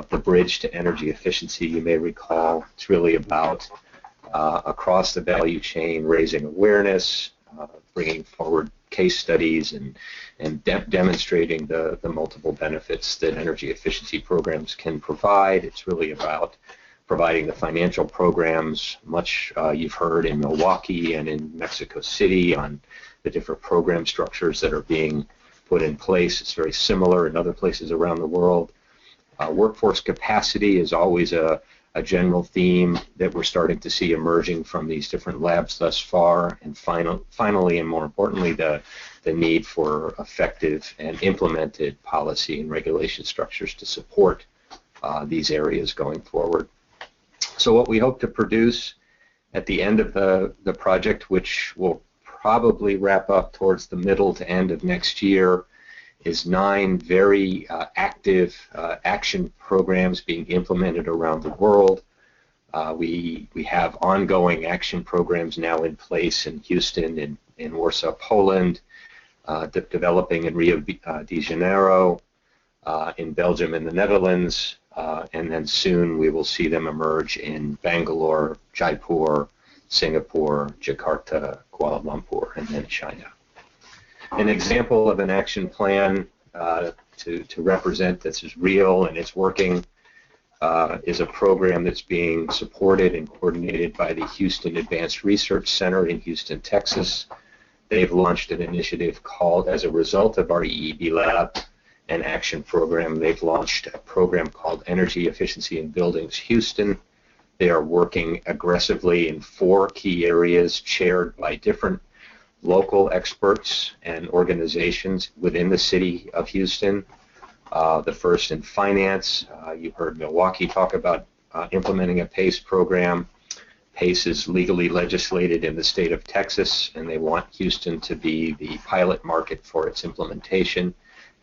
the bridge to energy efficiency. You may recall it's really about across the value chain raising awareness, bringing forward case studies and demonstrating the multiple benefits that energy efficiency programs can provide. It's really about providing the financial programs, much you've heard in Milwaukee and in Mexico City on the different program structures that are being put in place. It's very similar in other places around the world. Workforce capacity is always a general theme that we're starting to see emerging from these different labs thus far. And finally, and more importantly, the need for effective and implemented policy and regulation structures to support these areas going forward. So what we hope to produce at the end of the project, which will probably wrap up towards the middle to end of next year, is 9 very active action programs being implemented around the world. We have ongoing action programs now in place in Houston, in Warsaw, Poland, developing in Rio de Janeiro, in Belgium and the Netherlands, and then soon we will see them emerge in Bangalore, Jaipur, Singapore, Jakarta, Kuala Lumpur, and then China. An example of an action plan to represent this is real and it's working is a program that's being supported and coordinated by the Houston Advanced Research Center in Houston, Texas. They've launched an initiative called, as a result of our EEB Lab and action program, they've launched a program called Energy Efficiency in Buildings Houston. They are working aggressively in 4 key areas chaired by different local experts and organizations within the city of Houston. The first in finance. You heard Milwaukee talk about implementing a PACE program. PACE is legally legislated in the state of Texas, and they want Houston to be the pilot market for its implementation,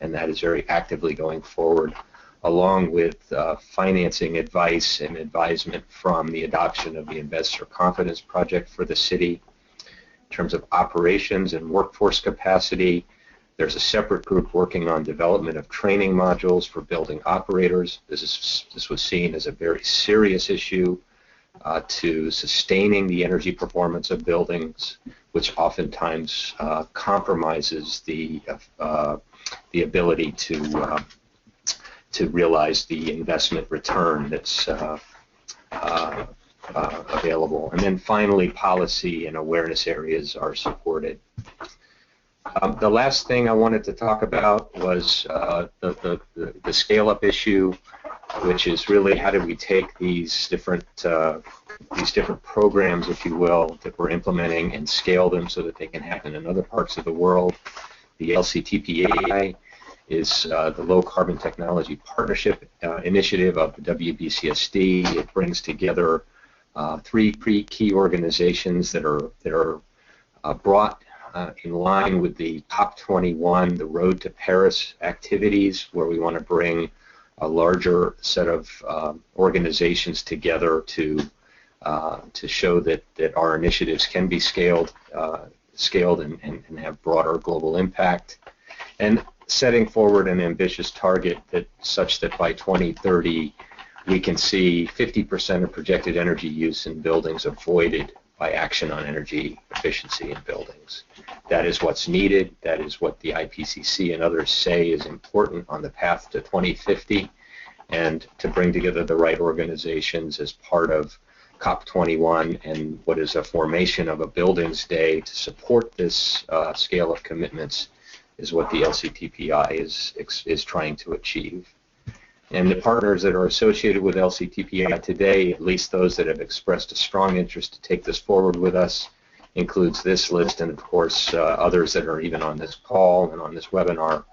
and that is very actively going forward, along with financing advice and advisement from the adoption of the Investor Confidence Project for the city. In terms of operations and workforce capacity, there's a separate group working on development of training modules for building operators. This was seen as a very serious issue to sustaining the energy performance of buildings, which oftentimes compromises the ability to realize the investment return that's available. And then finally, policy and awareness areas are supported. The last thing I wanted to talk about was the scale-up issue, which is really how do we take these different programs, if you will, that we're implementing and scale them so that they can happen in other parts of the world. The LCTPI is the Low Carbon Technology Partnership Initiative of the WBCSD. It brings together 3 key organizations that are brought in line with the COP21, the Road to Paris activities, where we want to bring a larger set of organizations together to show that our initiatives can be scaled and have broader global impact, and setting forward an ambitious target such that by 2030 we can see 50% of projected energy use in buildings avoided by action on energy efficiency in buildings. That is what's needed. That is what the IPCC and others say is important on the path to 2050, and to bring together the right organizations as part of COP21 and what is a formation of a Buildings Day to support this scale of commitments is what the LCTPI is trying to achieve. And the partners that are associated with LCTPI today, at least those that have expressed a strong interest to take this forward with us, includes this list, and of course others that are even on this call and on this webinar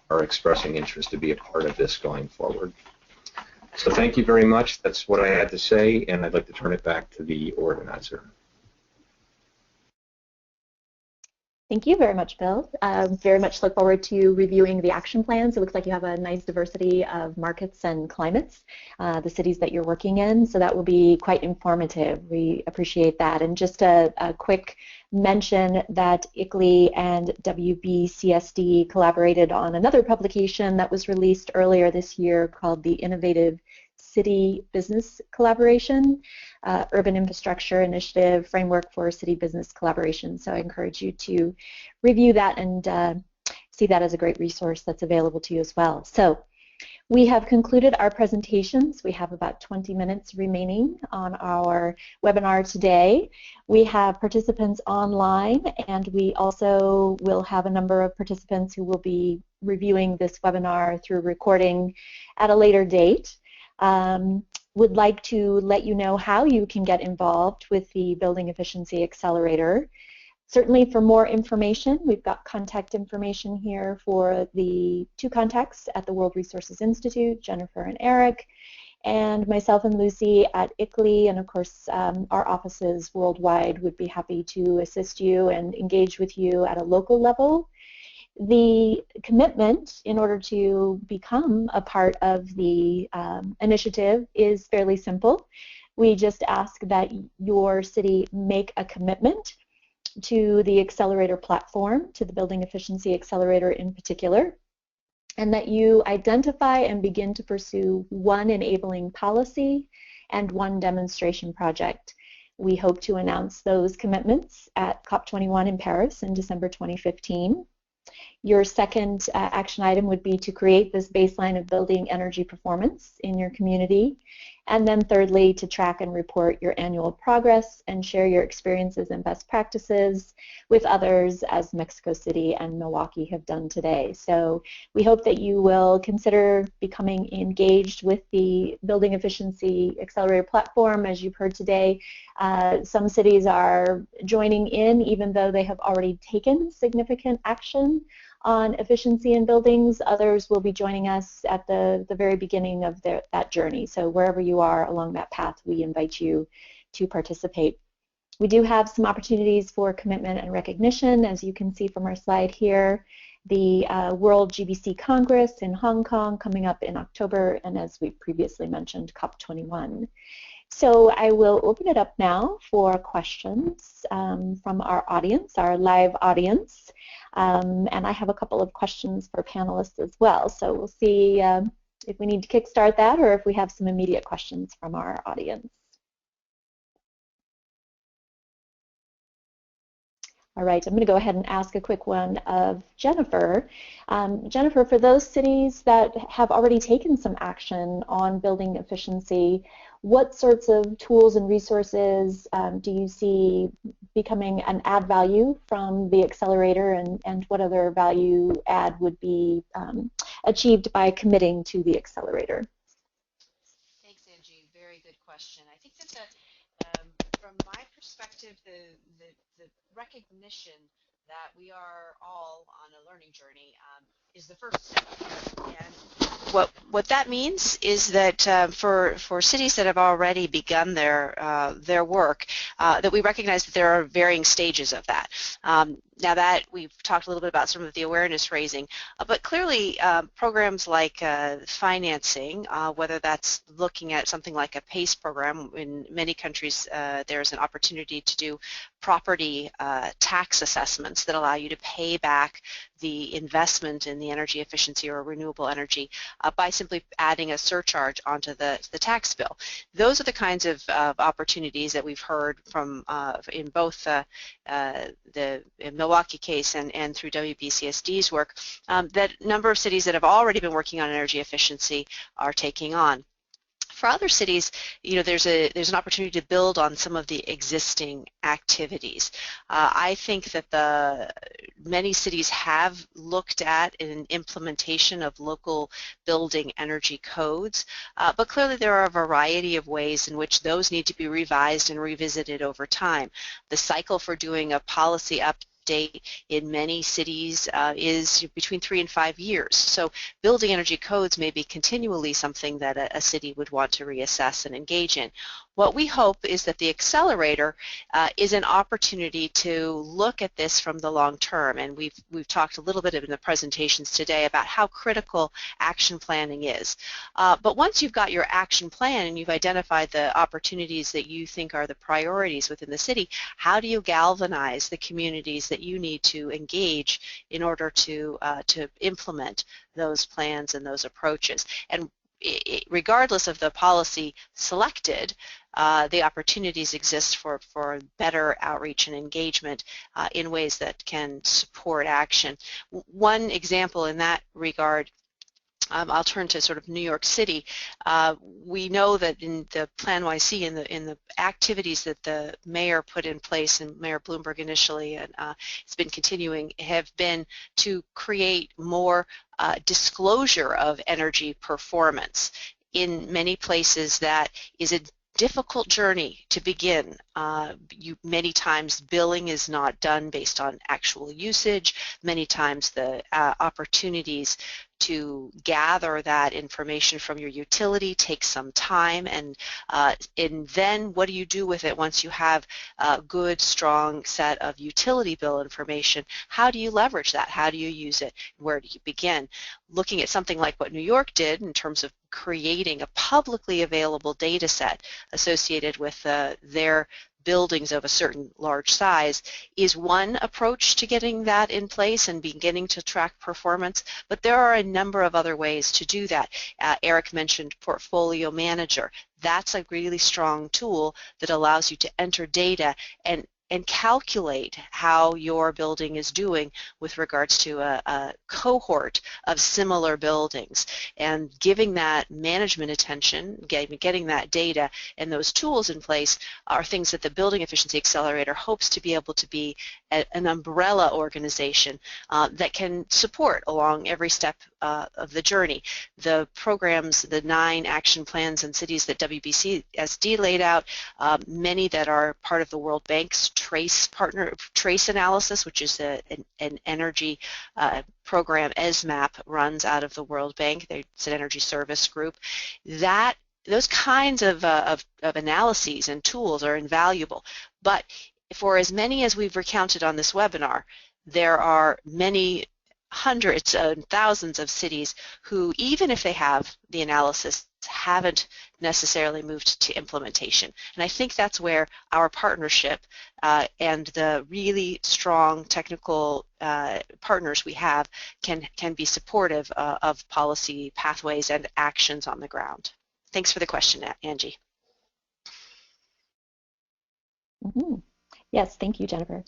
are expressing interest to be a part of this going forward. So thank you very much. That's what I had to say, and I'd like to turn it back to the organizer. Thank you very much, Bill. Very much look forward to reviewing the action plans. It looks like you have a nice diversity of markets and climates, the cities that you're working in, so that will be quite informative. We appreciate that. And just a quick mention that ICLEI and WBCSD collaborated on another publication that was released earlier this year called the Innovative City Business Collaboration, Urban Infrastructure Initiative Framework for City Business Collaboration. So I encourage you to review that and see that as a great resource that's available to you as well. So we have concluded our presentations. We have about 20 minutes remaining on our webinar today. We have participants online, and we also will have a number of participants who will be reviewing this webinar through recording at a later date. Would like to let you know how you can get involved with the Building Efficiency Accelerator. Certainly for more information, we've got contact information here for the two contacts at the World Resources Institute, Jennifer and Eric, and myself and Lucy at ICLEI, and of course our offices worldwide would be happy to assist you and engage with you at a local level. The commitment in order to become a part of the initiative is fairly simple. We just ask that your city make a commitment to the Accelerator platform, to the Building Efficiency Accelerator in particular, and that you identify and begin to pursue one enabling policy and one demonstration project. We hope to announce those commitments at COP21 in Paris in December 2015. Your second action item would be to create this baseline of building energy performance in your community. And then thirdly, to track and report your annual progress and share your experiences and best practices with others, as Mexico City and Milwaukee have done today. So we hope that you will consider becoming engaged with the Building Efficiency Accelerator platform. As you've heard today, some cities are joining in even though they have already taken significant action on efficiency in buildings. Others will be joining us at the very beginning of that journey. So wherever you are along that path, we invite you to participate. We do have some opportunities for commitment and recognition, as you can see from our slide here. The World GBC Congress in Hong Kong coming up in October, and as we previously mentioned, COP21. So I will open it up now for questions from our audience, our live audience. And I have a couple of questions for panelists as well. So we'll see if we need to kickstart that or if we have some immediate questions from our audience. All right, I'm going to go ahead and ask a quick one of Jennifer. Jennifer, for those cities that have already taken some action on building efficiency, what sorts of tools and resources do you see becoming an add value from the accelerator, and what other value add would be achieved by committing to the accelerator? Thanks, Angie. Very good question. I think that from my perspective, the recognition that we are all on a learning journey is the first step. And what that means is that for cities that have already begun their work, that we recognize that there are varying stages of that. Now that we've talked a little bit about some of the awareness raising, but clearly programs like financing, whether that's looking at something like a PACE program, in many countries there's an opportunity to do property tax assessments that allow you to pay back the investment in the energy efficiency or renewable energy by simply adding a surcharge onto the tax bill. Those are the kinds of opportunities that we've heard from in both the Milwaukee case and through WBCSD's work, that number of cities that have already been working on energy efficiency are taking on. For other cities, there's an opportunity to build on some of the existing activities. I think that many cities have looked at an implementation of local building energy codes, but clearly there are a variety of ways in which those need to be revised and revisited over time. The cycle for doing a policy update in many cities is between 3 and 5 years. So building energy codes may be continually something that a city would want to reassess and engage in. What we hope is that the Accelerator is an opportunity to look at this from the long term, and we've talked a little bit in the presentations today about how critical action planning is. But once you've got your action plan and you've identified the opportunities that you think are the priorities within the city, how do you galvanize the communities that you need to engage in order to implement those plans and those approaches? And regardless of the policy selected, the opportunities exist for better outreach and engagement in ways that can support action. One example in that regard, I'll turn to sort of New York City. We know that in the Plan YC, in the activities that the mayor put in place, and Mayor Bloomberg initially, and it's been continuing, have been to create more disclosure of energy performance. In many places, that is a difficult journey to begin. Many times billing is not done based on actual usage. Many times the opportunities to gather that information from your utility takes some time, and then what do you do with it once you have a good, strong set of utility bill information? How do you leverage that? How do you use it? Where do you begin? Looking at something like what New York did in terms of creating a publicly available data set associated with their buildings of a certain large size is one approach to getting that in place and beginning to track performance, but there are a number of other ways to do that. Eric mentioned Portfolio Manager. That's a really strong tool that allows you to enter data and calculate how your building is doing with regards to a cohort of similar buildings, and giving that management attention, getting that data and those tools in place are things that the Building Efficiency Accelerator hopes to be able to be an umbrella organization that can support along every step of the journey. The programs, the 9 action plans and cities that WBCSD laid out, many that are part of the World Bank's trace analysis, which is an energy program ESMAP runs out of the World Bank. It's an energy service group. Those kinds of analyses and tools are invaluable. But for as many as we've recounted on this webinar, there are many hundreds and thousands of cities who, even if they have the analysis, haven't necessarily moved to implementation. And I think that's where our partnership and the really strong technical partners we have can be supportive of policy pathways and actions on the ground. Thanks for the question, Angie. Mm-hmm. Yes, thank you, Jennifer.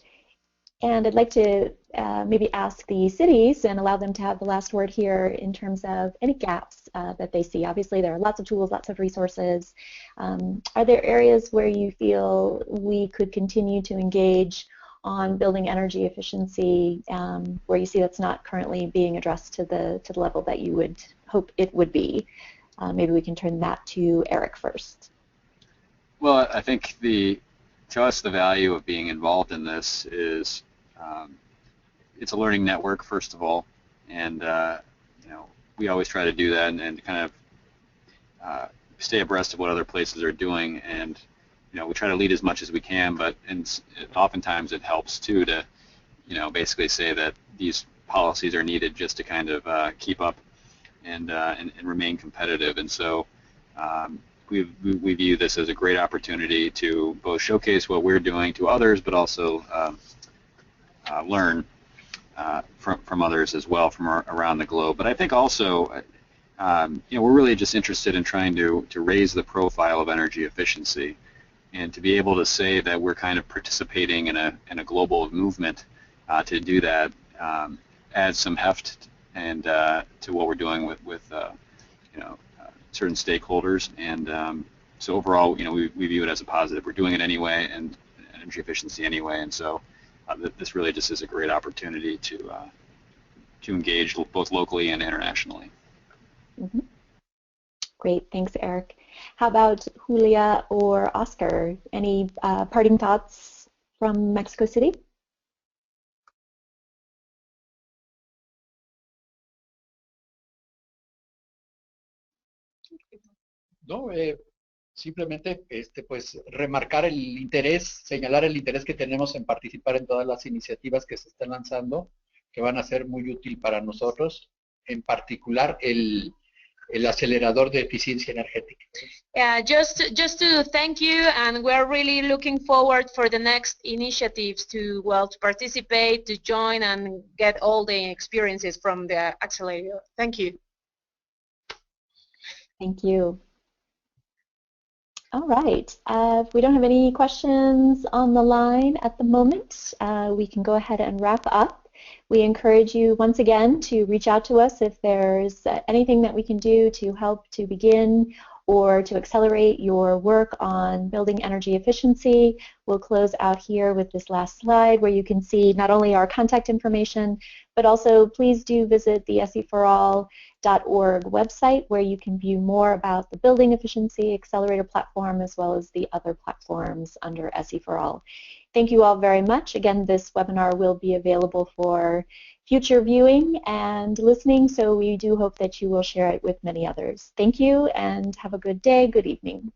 And I'd like to maybe ask the cities and allow them to have the last word here in terms of any gaps that they see. Obviously, there are lots of tools, lots of resources. Are there areas where you feel we could continue to engage on building energy efficiency, where you see that's not currently being addressed to the level that you would hope it would be? Maybe we can turn that to Eric first. Well, I think to us, the value of being involved in this is it's a learning network, first of all, and we always try to do that and kind of stay abreast of what other places are doing, and we try to lead as much as we can, but oftentimes it helps too to basically say that these policies are needed just to kind of keep up and remain competitive, and so we view this as a great opportunity to both showcase what we're doing to others, but also learn from others as well from around the globe. But I think also, we're really just interested in trying to raise the profile of energy efficiency, and to be able to say that we're kind of participating in a global movement to do that adds some heft and to what we're doing with certain stakeholders, and so overall, we view it as a positive. We're doing it anyway, and energy efficiency anyway, and so this really just is a great opportunity to engage both locally and internationally. Mm-hmm. Great, thanks, Eric. How about Julia or Oscar? Any parting thoughts from Mexico City? No, simplemente pues remarcar el interés, señalar el interés que tenemos en participar en todas las iniciativas que se están lanzando, que van a ser muy útil para nosotros, en particular el acelerador de eficiencia energética. Just to thank you, and we're really looking forward for the next initiatives to participate, to join, and get all the experiences from the accelerator. Thank you. Thank you. All right. If we don't have any questions on the line at the moment, we can go ahead and wrap up. We encourage you once again to reach out to us if there's anything that we can do to help to begin or to accelerate your work on building energy efficiency. We'll close out here with this last slide where you can see not only our contact information, but also please do visit the SE4ALL.org website where you can view more about the Building Efficiency Accelerator platform as well as the other platforms under SE4ALL. Thank you all very much. Again, this webinar will be available for future viewing and listening, so we do hope that you will share it with many others. Thank you and have a good day, good evening.